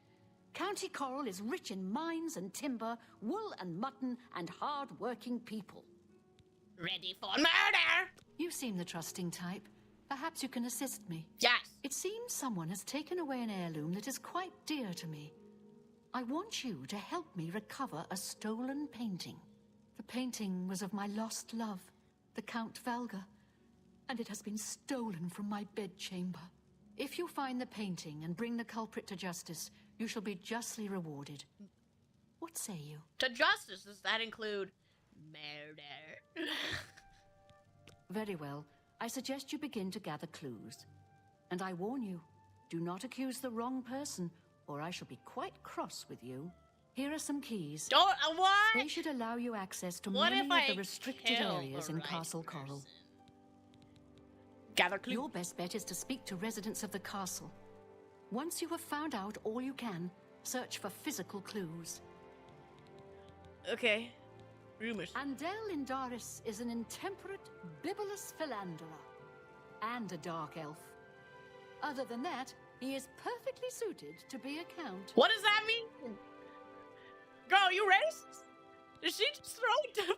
County Coral is rich in mines and timber, wool and mutton, and hard-working people. Ready for murder! You seem the trusting type. Perhaps you can assist me. Yes. It seems someone has taken away an heirloom that is quite dear to me. I want you to help me recover a stolen painting. The painting was of my lost love, the Count Valga, and it has been stolen from my bedchamber. If you find the painting and bring the culprit to justice, you shall be justly rewarded. What say you? To justice, does that include murder? Very well. I suggest you begin to gather clues. And I warn you, do not accuse the wrong person, or I shall be quite cross with you. Here are some keys. Don't, what? They should allow you access to What many if I of the restricted kill areas the in right Castle Coral. Gather clues. Your best bet is to speak to residents of the castle. Once you have found out all you can, search for physical clues. Okay. Rumors. Andel Indaris is an intemperate, bibulous philanderer and a dark elf. Other than that, he is perfectly suited to be a count. What does that mean? Girl, you racist? Did she just throw it down?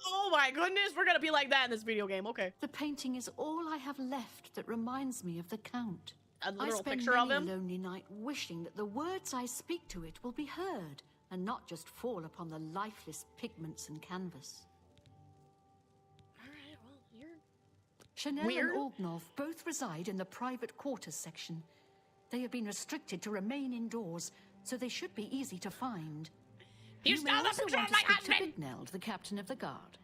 Oh my goodness, we're gonna be like that in this video game. Okay. The painting is all I have left that reminds me of the Count. A I literal spend picture of many him? a lonely night wishing that the words I speak to it will be heard and not just fall upon the lifeless pigments and canvas. Alright, well, you're Chanel weird. and Orgnolf both reside in the private quarters section. They have been restricted to remain indoors, so they should be easy to find. You may stole the also picture want of to my speak to husband! Bigneld, the captain of the guard.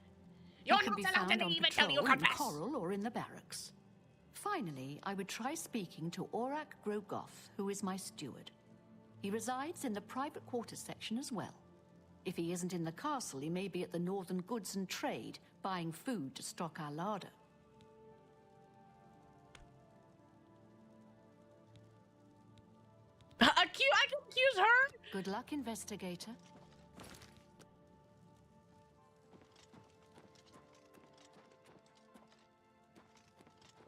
You're He can not be allowed found to on leave until you patrol in confess. Coral or in the barracks. Finally, I would try speaking to Orak Grogoth, who is my steward. He resides in the private quarters section as well. If he isn't in the castle, he may be at the Northern Goods and Trade, buying food to stock our larder. I can accuse her? Good luck, investigator.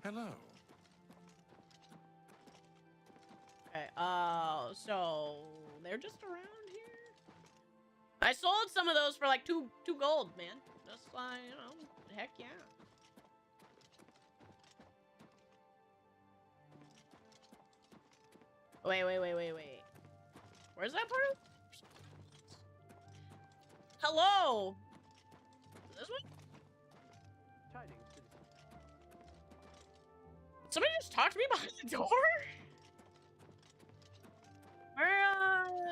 Hello. Okay, so they're just around here? I sold some of those for like two gold, man. Just like, you know, heck yeah. Wait. Where's that part of? Hello? This one? Somebody just talked to me behind the door?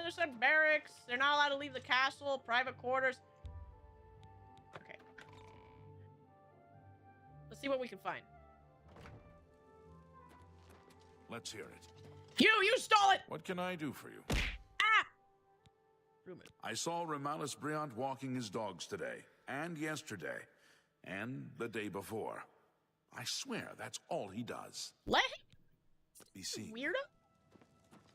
There's some barracks. They're not allowed to leave the castle. Private quarters. Okay. Let's see what we can find. Let's hear it. You stole it! What can I do for you? Ah! Rumor. I saw Remalis Briant walking his dogs today, and yesterday, and the day before. I swear that's all he does. Let Be seen. Weirdo?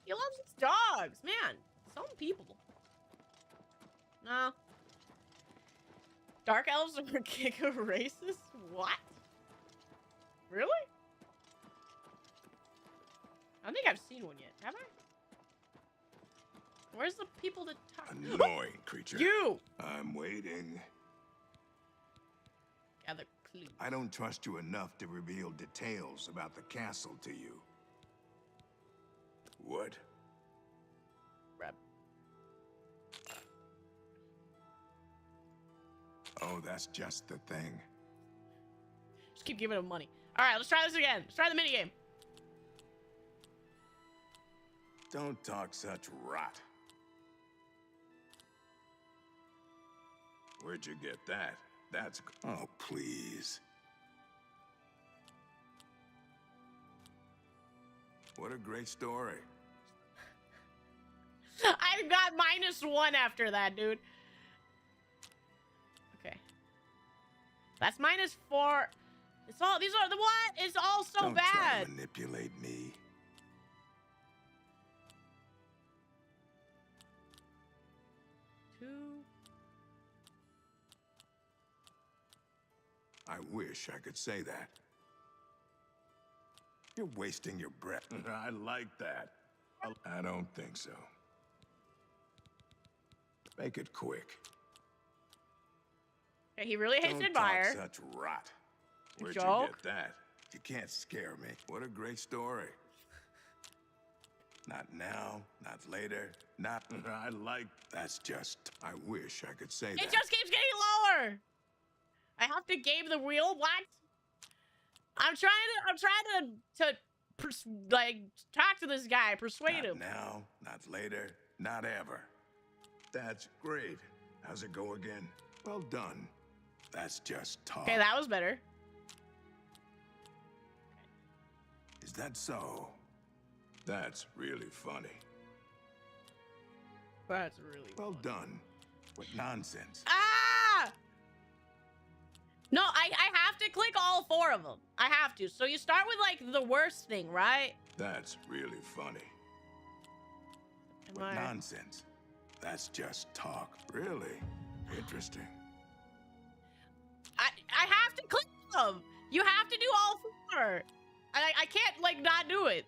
He loves his dogs, man. Some people. No. Dark elves are giga racist? What? Really? I don't think I've seen one yet. Have I? Where's the people that talk? Annoying creature. You! I'm waiting. Gather clues. I don't trust you enough to reveal details about the castle to you. What? Oh, that's just the thing. Just keep giving him money. All right, let's try this again. Let's try the minigame. Don't talk such rot. Where'd you get that? That's... Oh, please. What a great story. I got -1 after that, dude. Okay. That's -4. It's all, these are the what? It's all so Don't bad. try to manipulate me. I wish I could say that. You're wasting your breath. I like that. I don't think so. Make it quick. Okay, he really hates Don't Admire. talk such rot. Where'd Joke. you get that? You can't scare me. What a great story. Not now, not later, not... I like... That's just... I wish I could say that. It just keeps getting lower. I have to game the wheel. What? I'm trying to like talk to this guy, persuade him. Not now, not later, not ever. That's great. How's it go again? Well done. That's just talk. Okay, that was better. Is that so? That's really funny. That's really well done. What nonsense. Ah! No, I have to click all 4 of them. I have to. So you start with like the worst thing, right? That's really funny. What nonsense. That's just talk. Really interesting. I have to click them. You have to do all 4. I can't like not do it.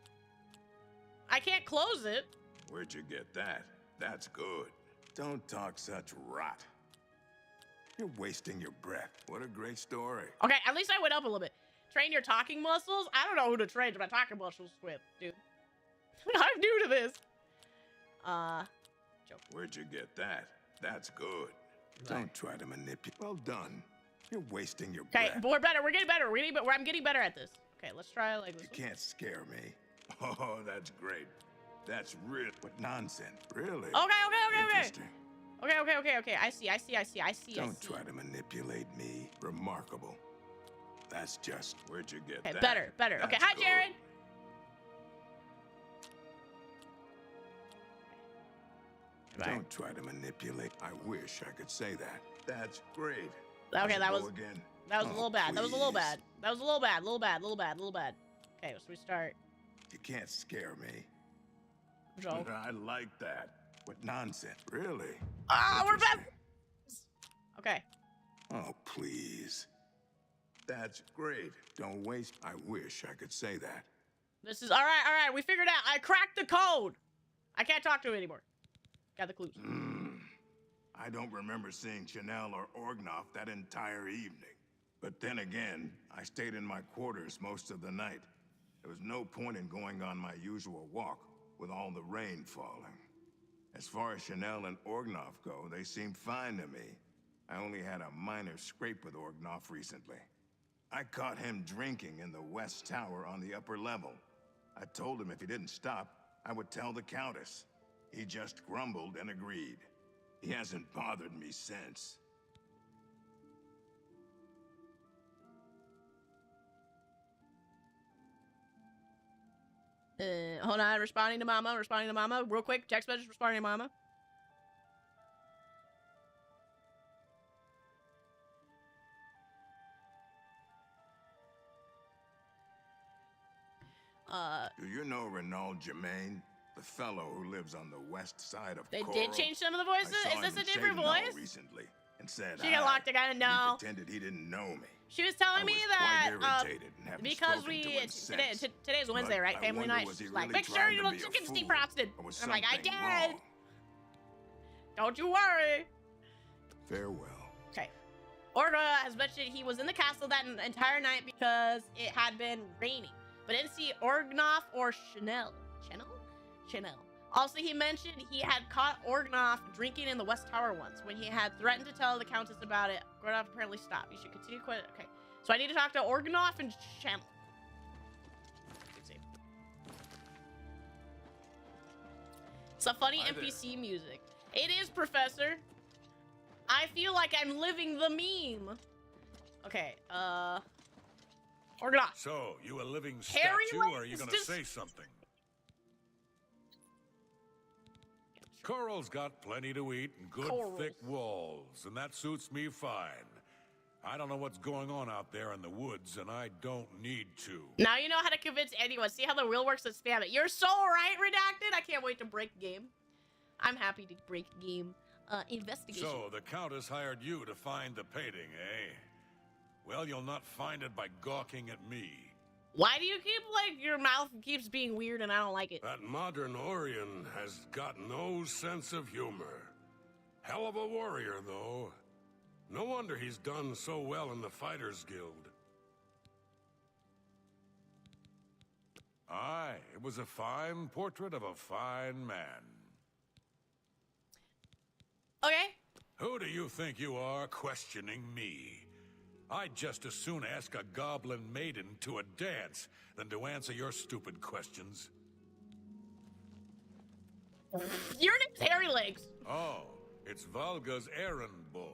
I can't close it. Where'd you get that? That's good. Don't talk such rot. You're wasting your breath. What a great story. Okay, at least I went up a little bit. Train your talking muscles? I don't know who to train my talking muscles with, dude. I'm new to this. Joke. Where'd you get that? That's good. Don't try to manipulate. Well done. You're wasting your breath. Okay, but we're better. We're getting better. I'm getting better at this. Okay, let's try like this. You can't scare me. Oh, that's great. That's real. What nonsense. Really? Okay. Interesting. Okay. I see. Don't try to manipulate me. Remarkable. That's just... Where'd you get that? Better. That's okay, hi, good. Jared. Don't try to manipulate. I wish I could say that. That's great. Okay, that was... Again? That was a little bad. Please. That was a little bad. That was a little bad. Little bad. Okay, so we start. You can't scare me. Joke. I like that. What nonsense. Really? Ah, we're back. Okay. Oh, please. That's great. Don't waste. I wish I could say that. This is all right. We figured out. I cracked the code. I can't talk to him anymore. Got the clues. I don't remember seeing Chanel or Orgnoff that entire evening. But then again, I stayed in my quarters most of the night. There was no point in going on my usual walk with all the rain falling. As far as Chanel and Orgnoff go, they seemed fine to me. I only had a minor scrape with Orgnoff recently. I caught him drinking in the West Tower on the upper level. I told him if he didn't stop, I would tell the Countess. He just grumbled and agreed. He hasn't bothered me since. Hold on, responding to mama, real quick, text message, responding to mama. Do you know Renaud Germain? The fellow who lives on the west side of They Coral? did change some of the voices? I saw Is this him a different say no voice? recently and said She got locked again? No. He pretended he didn't know me. She was telling me that irritated and haven't because spoken to him since. today's Wednesday, But right? I Family wonder, night. was he She's like, really make sure trying your to little be a chicken's fool? defrosted. Or was I'm like, I something did. wrong? Don't you worry. Farewell. Okay. Orga has mentioned he was in the castle that entire night because it had been raining, but didn't see Orgnoff or Chanel. Chanel? Also, he mentioned he had caught Orgnoff drinking in the West Tower once. When he had threatened to tell the Countess about it, Orgnoff apparently stopped. You should continue quit. Okay, so I need to talk to Orgnoff and Channel. It's a funny NPC music. It is, Professor. I feel like I'm living the meme. Okay, Orgnoff. So, you a living Harry statue, or are you gonna say something? Coral's got plenty to eat and good thick walls, and that suits me fine. I don't know what's going on out there in the woods, and I don't need to. Now you know how to convince anyone. See how the wheel works and spam it. You're so right, Redacted. I can't wait to break game. I'm happy to break game. Investigation. So, the Countess hired you to find the painting, eh? Well, you'll not find it by gawking at me. Why do you keep, like, your mouth keeps being weird and I don't like it? That modern Orien has got no sense of humor. Hell of a warrior, though. No wonder he's done so well in the Fighters Guild. Aye, it was a fine portrait of a fine man. Okay. Who do you think you are questioning me? I'd just as soon ask a goblin maiden to a dance than to answer your stupid questions. Your name's Hairy Legs. Oh, it's Valga's errand boy.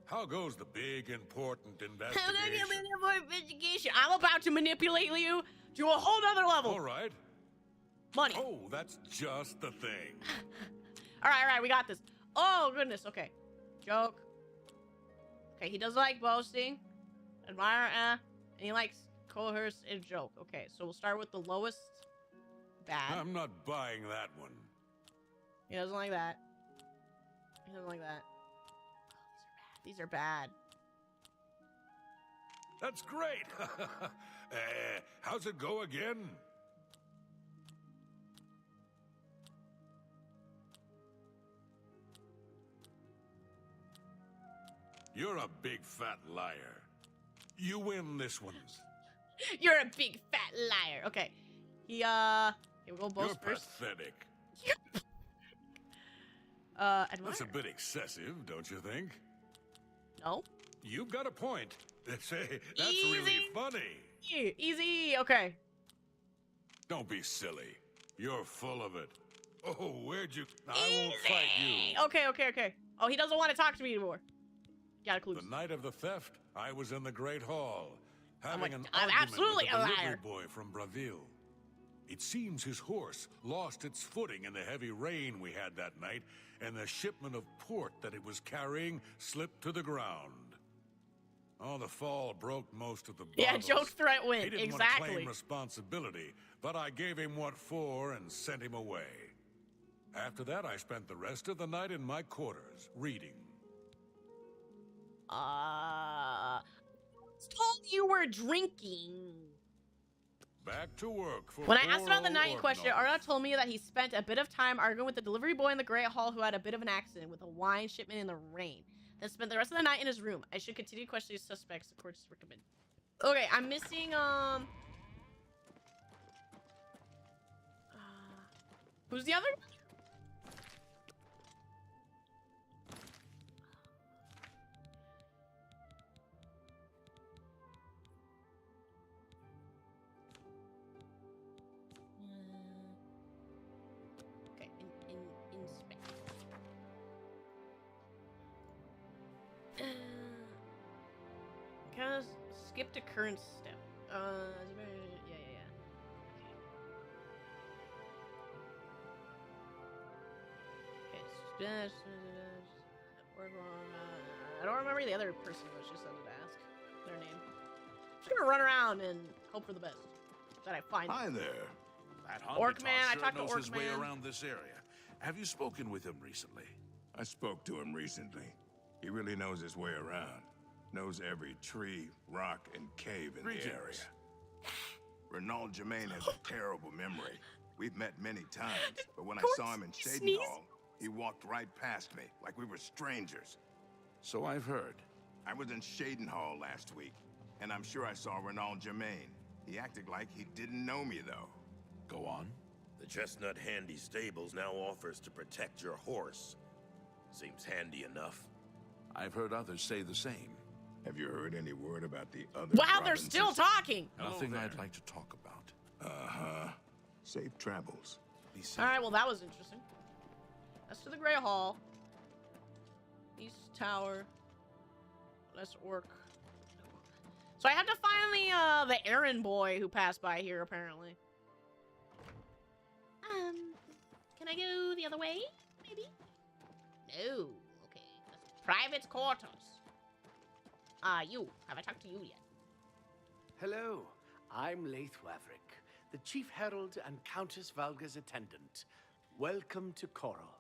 How goes the big, important investigation? I'm about to manipulate you to a whole nother level. All right. Money. Oh, that's just the thing. all right, we got this. Oh, goodness, okay. Joke. Okay, he doesn't like boasting. Admire, and he likes coerce and joke. Okay, so we'll start with the lowest bad. I'm not buying that one. He doesn't like that. He doesn't like that. These are bad. That's great. How's it go again? You're a big fat liar. You win this one. You're a big fat liar. Okay. Here we go, both You're first. pathetic. Admire. That's a bit excessive, don't you think? No. You've got a point. Say, that's Easy. really funny. Easy. Okay. Don't be silly. You're full of it. Oh, where'd you... I won't fight you. Okay. Oh, he doesn't want to talk to me anymore. Got a clue. The night of the theft, I was in the Great Hall, having an I'm argument absolutely with a a liar. delivery boy from Braville. It seems his horse lost its footing in the heavy rain we had that night, and the shipment of port that it was carrying slipped to the ground. Oh, the fall broke most of the bottles. Yeah, joke threat win. He didn't want to claim responsibility, but I gave him what for and sent him away. After that, I spent the rest of the night in my quarters, reading. Told you were drinking. Back to work for When I asked about the oral night in question, Orgnoff. Arna told me that he spent a bit of time arguing with the delivery boy in the Great Hall who had a bit of an accident with a wine shipment in the rain. Then spent the rest of the night in his room. I should continue questioning suspects, the courts recommend. Okay, I'm missing, who's the other one? Okay, inspect. Kind of skipped a current step. Yeah. Okay. I don't remember who the other person was. Just wanted to ask their name. I'm just gonna run around and hope for the best that I find. Hi there. That Orc man, I talked to knows Orc his way man. around this area. Have you spoken with him recently? I spoke to him recently. He really knows his way around. Knows every tree, rock, and cave in the area. Renaud Germain has a terrible memory. We've met many times, but when I saw him in Shadenhall, he walked right past me, like we were strangers. So I've heard. I was in Shadenhall last week, and I'm sure I saw Renaud Germain. He acted like he didn't know me, though. Go on. The Chestnut Handy Stables now offers to protect your horse. Seems handy enough. I've heard others say the same. Have you heard any word about the other Wow, they're provinces? still talking! Nothing I'd like to talk about. Uh-huh. Safe travels. Be safe. Alright, well that was interesting. That's to the Grey Hall. East Tower. Let's orc. So I have to find the errand boy who passed by here, apparently. Can I go the other way? Maybe? No. Okay. That's private quarters. You. Have I talked to you yet? Hello, I'm Leith Waverick, the Chief Herald and Countess Valga's attendant. Welcome to Coral.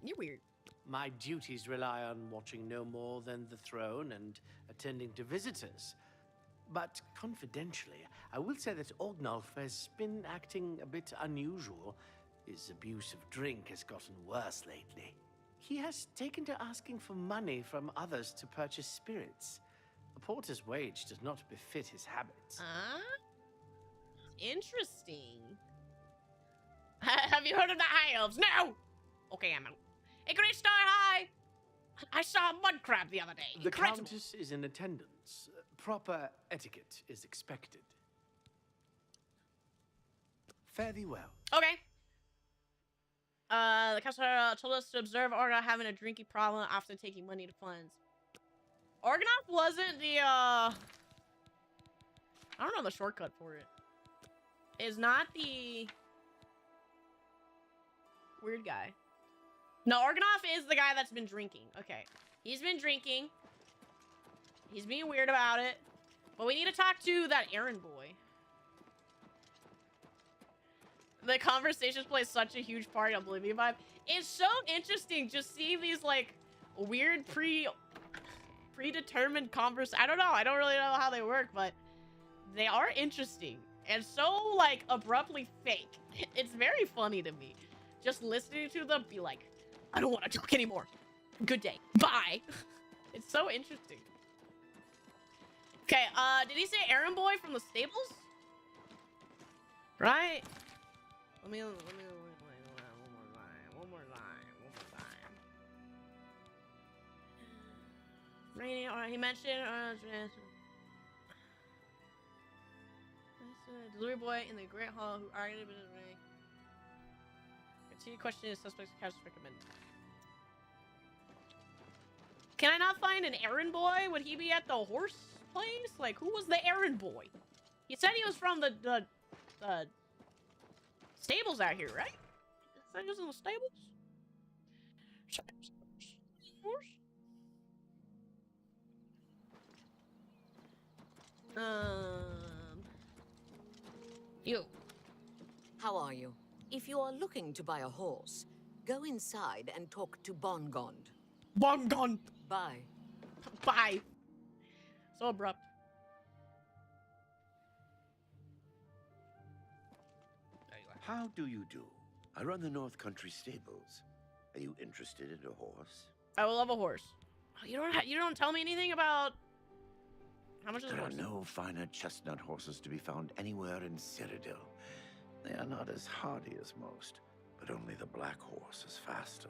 You're weird. My duties rely on watching no more than the throne and attending to visitors. But confidentially, I will say that Ognolf has been acting a bit unusual. His abuse of drink has gotten worse lately. He has taken to asking for money from others to purchase spirits. A porter's wage does not befit his habits. Interesting. Have you heard of the High Elves? No! Okay, I'm out. A great star high! I saw a mud crab the other day. The Incredible. Countess is in attendance. Proper etiquette is expected. Fare thee well. Okay. The counselor told us to observe Orgoth having a drinking problem after taking money to funds. Orgoth wasn't the, I don't know the shortcut for it. Is not the weird guy. No, Orgoth is the guy that's been drinking. Okay. He's been drinking. He's being weird about it. But we need to talk to that errand boy. The conversations play such a huge part in Oblivion vibe. It's so interesting just seeing these like weird predetermined I don't know. I don't really know how they work, but they are interesting and so like abruptly fake. It's very funny to me. Just listening to them be like, I don't want to talk anymore. Good day. Bye. It's so interesting. Okay, did he say errand boy from the stables? Right? Let me one more time. Rainy, alright, he mentioned delivery boy in the Great Hall who argued with his ring. Continue questioning suspects cash recommended. Can I not find an errand boy? Would he be at the horse place? Like, who was the errand boy? He said he was from the stables out here, right? He said he was in the stables? Horse? You. How are you? If you are looking to buy a horse, go inside and talk to Bongond. Bongond! Bye. Bye. So abrupt. How do you do? I run the North Country Stables. Are you interested in a horse? I will love a horse. You don't tell me anything about how much is a There are horse? no finer chestnut horses to be found anywhere in Cyrodiil. They are not as hardy as most, but only the black horse is faster.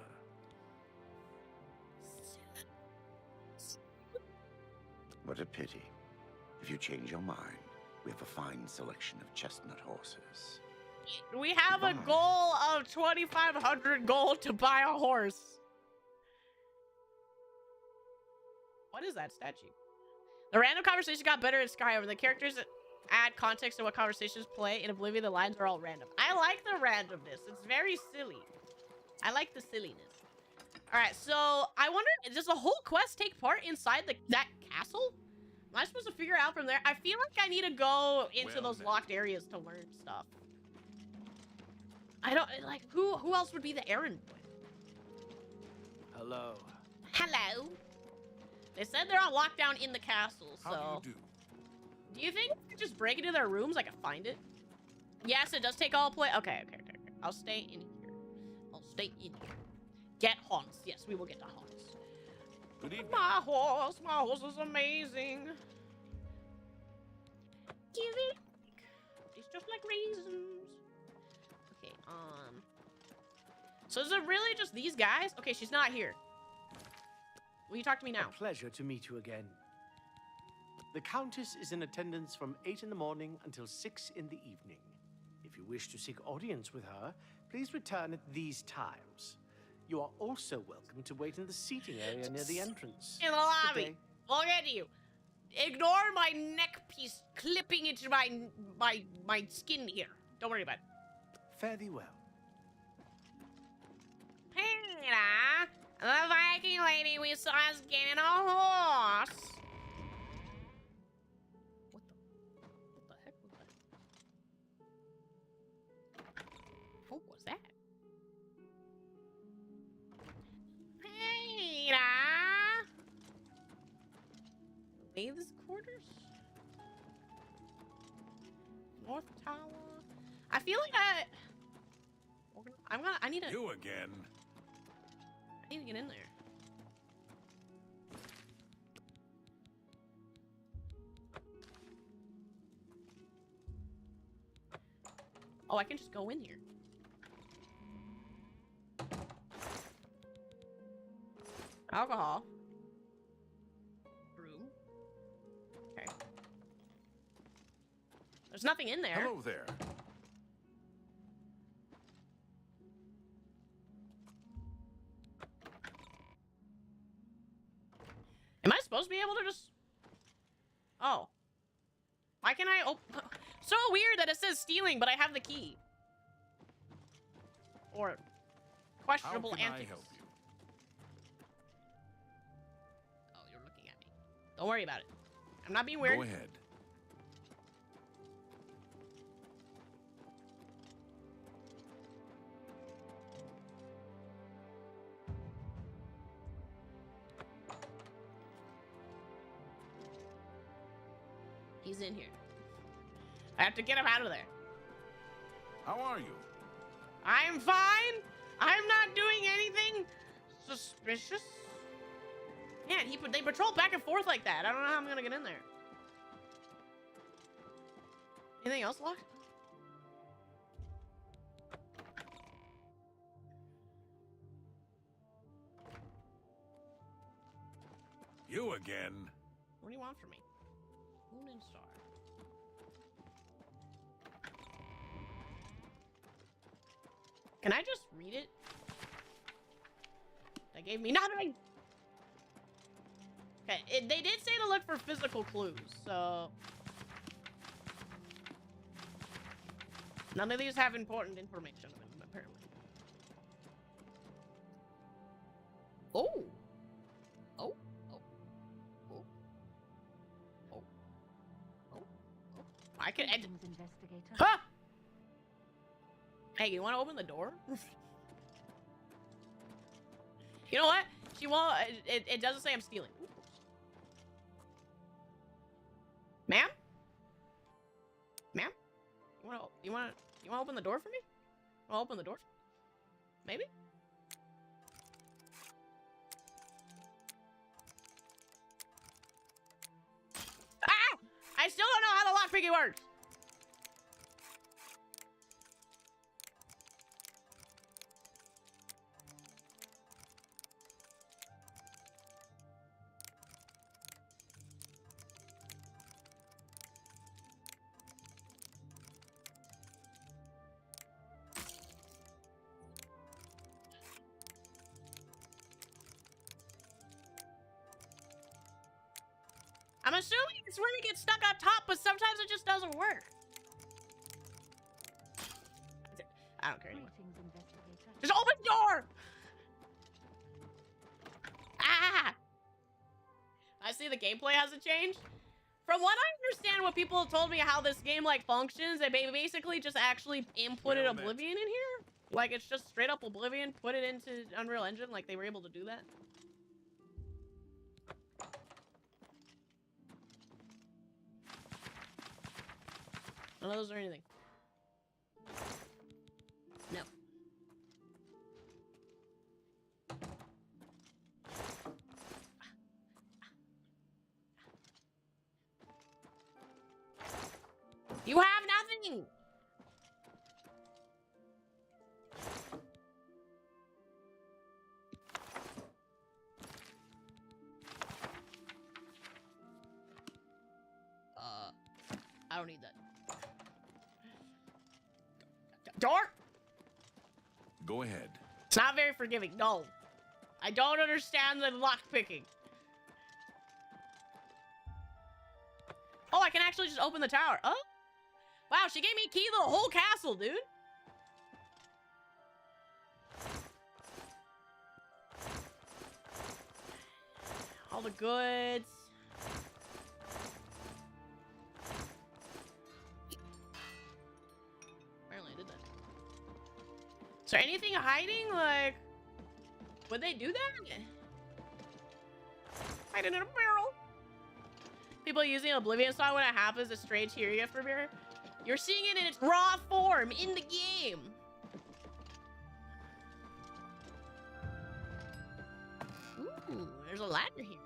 What a pity. If you change your mind, we have a fine selection of chestnut horses. We have a goal of 2,500 gold to buy a horse. What is that statue? The random conversation got better in Skyrim. The characters add context to what conversations play. In Oblivion, the lines are all random. I like the randomness. It's very silly. I like the silliness. All right, so I wonder, does the whole quest take part inside that castle? Am I supposed to figure out from there? I feel like I need to go into those locked areas to learn stuff. I don't, like, who else would be the errand boy? Hello. Hello. They said they're on lockdown in the castle, so... How do you do? Do you think I could just break into their rooms? I can find it? Yes, it does take all play. Okay. I'll stay in here. Get Hans. Yes, we will get to Hans. Good evening. My horse is amazing. Give it. It's just like raisins. So is it really just these guys? Okay, she's not here. Will you talk to me now? A pleasure to meet you again. The Countess is in attendance from 8 in the morning until 6 in the evening. If you wish to seek audience with her, please return at these times. You are also welcome to wait in the seating area near the entrance. In the lobby. We'll get to you. Ignore my neck piece clipping into my skin here. Don't worry about it. Fare thee well. Peter, the Viking lady we saw is getting a horse. What the heck was that? What was that? Peter! Leaves quarters? North Tower? I feel like I need to... You again? I need to get in there. Oh, I can just go in here. Alcohol. Room. Okay. There's nothing in there. Hello there. Am I supposed to be able to just... Oh. Why can I open... So weird that it says stealing, but I have the key. Or questionable How can antics. I help you? Oh, you're looking at me. Don't worry about it. I'm not being weird. Go ahead. He's in here. I have to get him out of there. How are you? I'm fine. I'm not doing anything suspicious. Man, they patrol back and forth like that. I don't know how I'm gonna get in there. Anything else locked? You again? What do you want from me? Moon and star. Can I just read it? That gave me nothing. Okay, they did say to look for physical clues, so none of these have important information in them, apparently. Oh. Oh. Oh. Oh. Oh. Oh. Oh. I can. Huh! Hey, you want to open the door? You know what? She won't. It doesn't say I'm stealing. Ma'am? Ma'am? You want to open the door for me? Want to open the door? Maybe? Ah! I still don't know how the lockpicking works. I'm assuming it's where you get stuck on top, but sometimes it just doesn't work. I don't care anymore. Just open the door! Ah! I see the gameplay hasn't changed. From what I understand, what people have told me how this game functions, they basically just actually inputted Oblivion in here. Like it's just straight up Oblivion, put it into Unreal Engine, like they were able to do that. None of those or anything. No. You have nothing! I don't need that. Door? Go ahead. It's not very forgiving. No. I don't understand the lock picking. Oh, I can actually just open the tower. Oh. Wow, she gave me a key to the whole castle, dude. All the goods. Apparently I did that. Is there anything hiding? Like, would they do that? Hiding in a barrel. People using Oblivion song when it happens, a strange hearing for beer. You're seeing it in its raw form in the game. Ooh, there's a ladder here.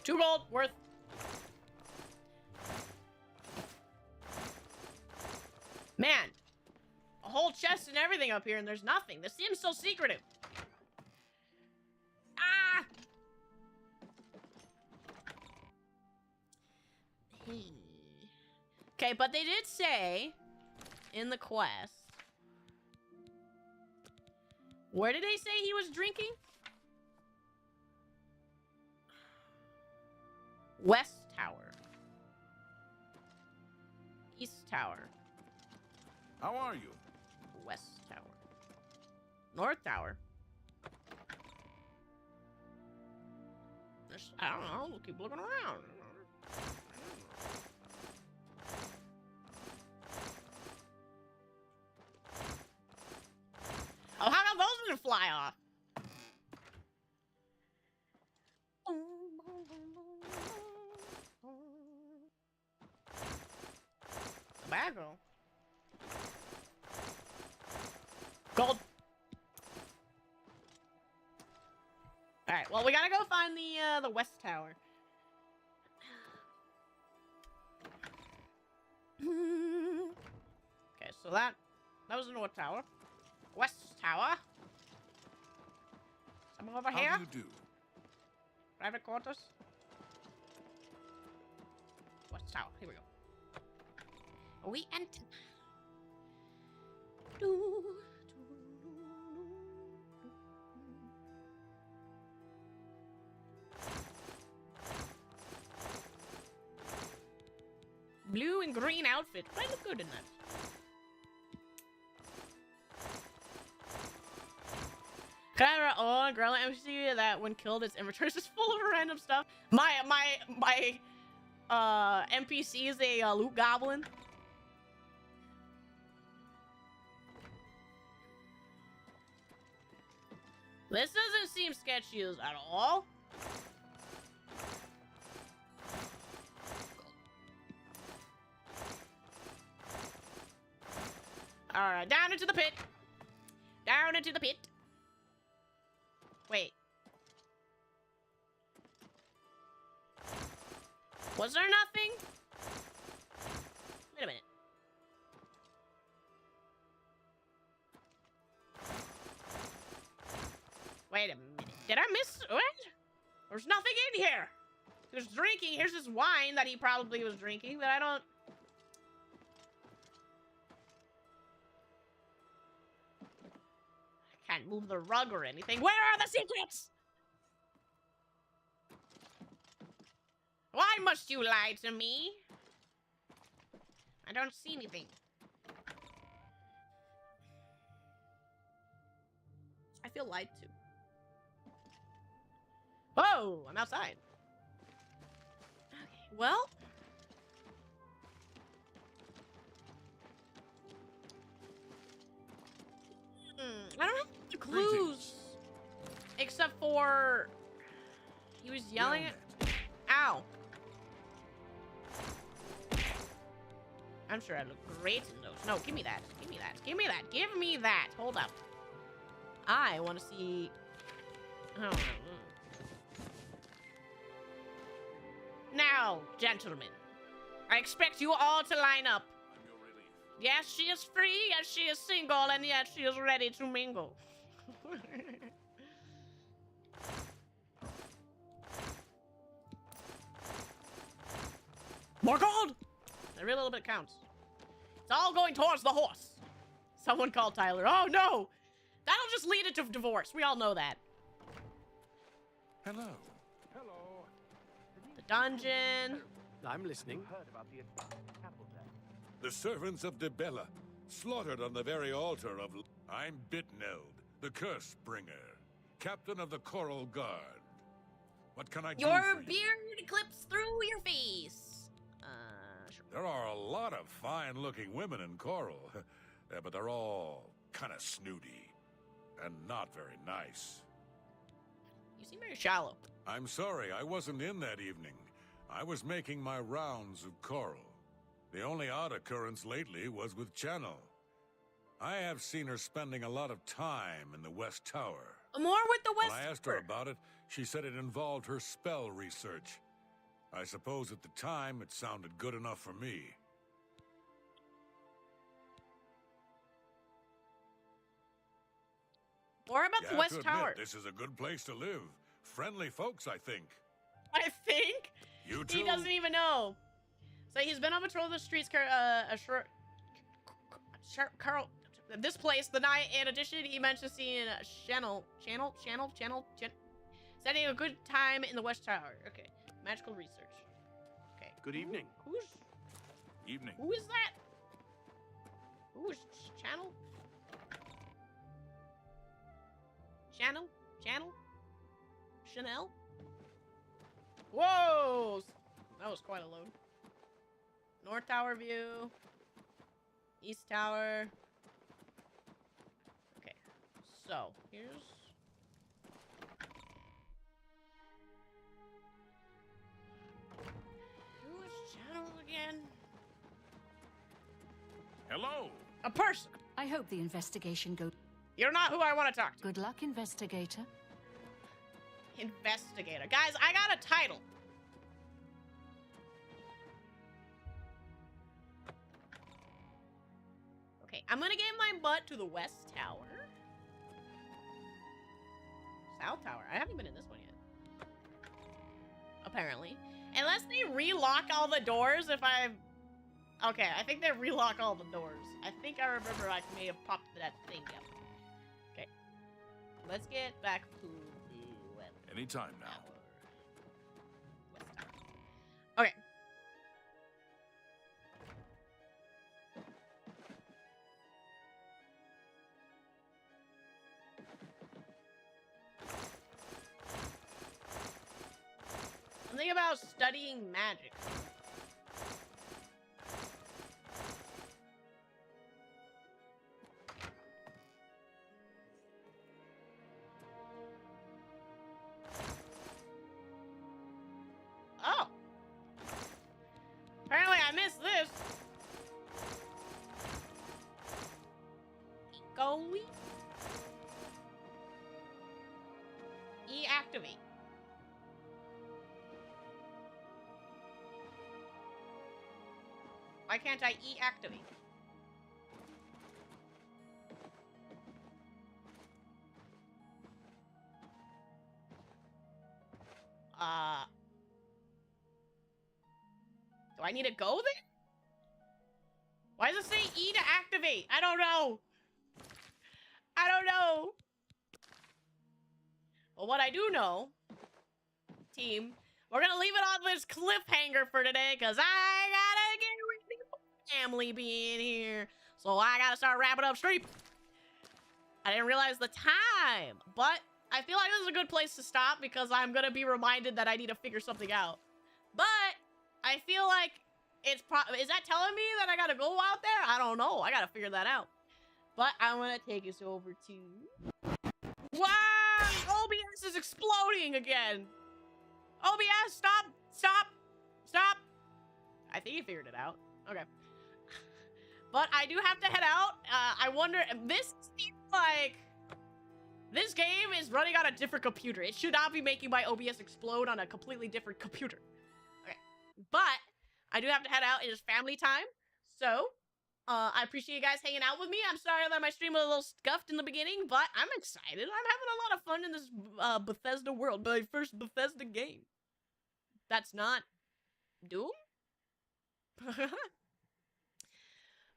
$2 gold worth. Man, a whole chest and everything up here, and there's nothing. This seems so secretive. Ah! Okay, but they did say in the quest. Where did they say he was drinking? West Tower. East Tower. How are you? West Tower. North Tower. I don't know. We'll keep looking around. Oh, how about those gonna fly off? Tobacco. Gold. All right. Well, we gotta go find the West Tower. Okay, so that was the North Tower. West Tower. Someone over here. How do you do? Private quarters. West Tower. Here we go. We enter. Blue and green outfit. I look good in that. Kyra, oh, girl, NPC that when killed, its inventory is just full of random stuff. My NPC is a loot goblin. This doesn't seem sketchy at all. Alright, down into the pit. Down into the pit. Wait. Was there nothing? Wait a minute. Wait a minute. Did I miss? What? There's nothing in here. He was drinking. Here's this wine that he probably was drinking that I don't... I can't move the rug or anything. Where are the secrets? Why must you lie to me? I don't see anything. I feel lied to. Whoa, I'm outside. Okay, well. I don't have the clues. Except for... He was yelling at... Ow. I'm sure I look great in those. No, give me that. Give me that. Give me that. Give me that. Hold up. I want to see... I don't know. Now, gentlemen, I expect you all to line up. Yes, she is free, yes, she is single, and yet she is ready to mingle. More gold! Every little bit counts. It's all going towards the horse. Someone called Tyler. Oh, no! That'll just lead it to divorce. We all know that. Hello. The dungeon. I'm listening. The servants of Debella, slaughtered on the very altar of... I'm Bitneld, the Curse Bringer, captain of the Coral Guard. What can I do Your for you? beard clips through your face. Sure. There are a lot of fine-looking women in Coral, but they're all kind of snooty and not very nice. You seem very shallow. I'm sorry, I wasn't in that evening. I was making my rounds of Coral. The only odd occurrence lately was with Channel. I have seen her spending a lot of time in the West Tower. More with the West When I asked her about it, she said it involved her spell research. I suppose at the time it sounded good enough for me. More about the West Tower. This is a good place to live. Friendly folks, I think. I think? You too? He doesn't even know. So he's been on patrol of the streets, this place, the night. In addition, he mentioned seeing Channel, spending a good time in the West Tower. Okay, magical research. Okay. Good evening. Evening. Who is that? Who is Channel? Chanel? Whoa! That was quite a load. North Tower view. East Tower. Okay. So, here's... Who is Channel again? Hello! A person! I hope the investigation goes... You're not who I want to talk to. Good luck, investigator. Investigator. Guys, I got a title. Okay, I'm gonna get my butt to the West Tower. South Tower. I haven't been in this one yet. Apparently. Unless they relock all the doors if I've... Okay, I think they relock all the doors. I think I remember I may have popped that thing up. Okay. Let's get back to the West Anytime now. Tower. West Tower. Okay. Something about studying magic. Oh. Apparently I missed this. Go-y. E-activate. Why can't I E-activate? Do I need to go there? Why does it say E to activate? I don't know. I don't know. Well, what I do know, team, we're gonna leave it on this cliffhanger for today, because I gotta get ready for family being here. So I gotta start wrapping up stream. I didn't realize the time, but I feel like this is a good place to stop because I'm gonna be reminded that I need to figure something out. But I feel like it's is that telling me that I gotta go out there? I don't know. I gotta figure that out. But I'm gonna take us over to... Wow! OBS is exploding again! OBS, stop! Stop! Stop! I think he figured it out. Okay. But I do have to head out. I wonder... This seems like... This game is running on a different computer. It should not be making my OBS explode on a completely different computer. Okay. But I do have to head out. It is family time. So, I appreciate you guys hanging out with me. I'm sorry that my stream was a little scuffed in the beginning, but I'm excited. I'm having a lot of fun in this Bethesda world. My first Bethesda game. That's not Doom?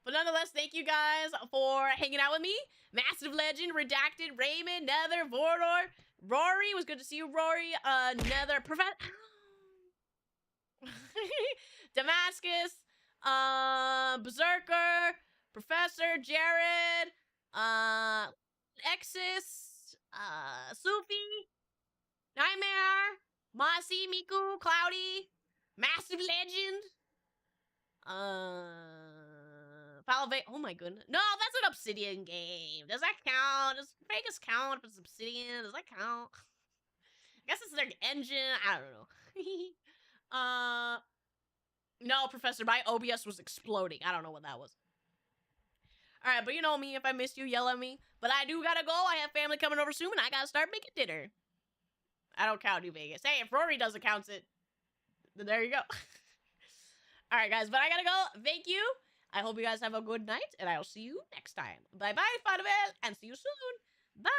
But nonetheless, thank you guys for hanging out with me. Massive Legend, Redacted, Raymond, Nether, Vordor, Rory. It was good to see you, Rory. Nether, Damascus, Berserker, Professor, Jared, Exis, Sufi, Nightmare, Mossy, Miku, Cloudy, Massive Legend, Palave. Oh my goodness. No, that's an Obsidian game. Does that count? Does Vegas count if it's Obsidian? Does that count? I guess it's their engine. I don't know. No, Professor, my OBS was exploding. I don't know what that was. Alright, but you know me. If I missed you, yell at me. But I do gotta go. I have family coming over soon, and I gotta start making dinner. I don't count New Vegas. Hey, if Rory doesn't count it, then there you go. Alright, guys, but I gotta go. Thank you. I hope you guys have a good night, and I'll see you next time. Bye-bye, farewell, and see you soon. Bye.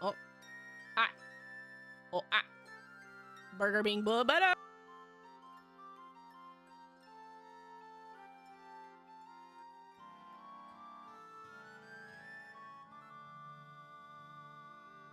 Oh, ah. Oh, ah. Burger being better.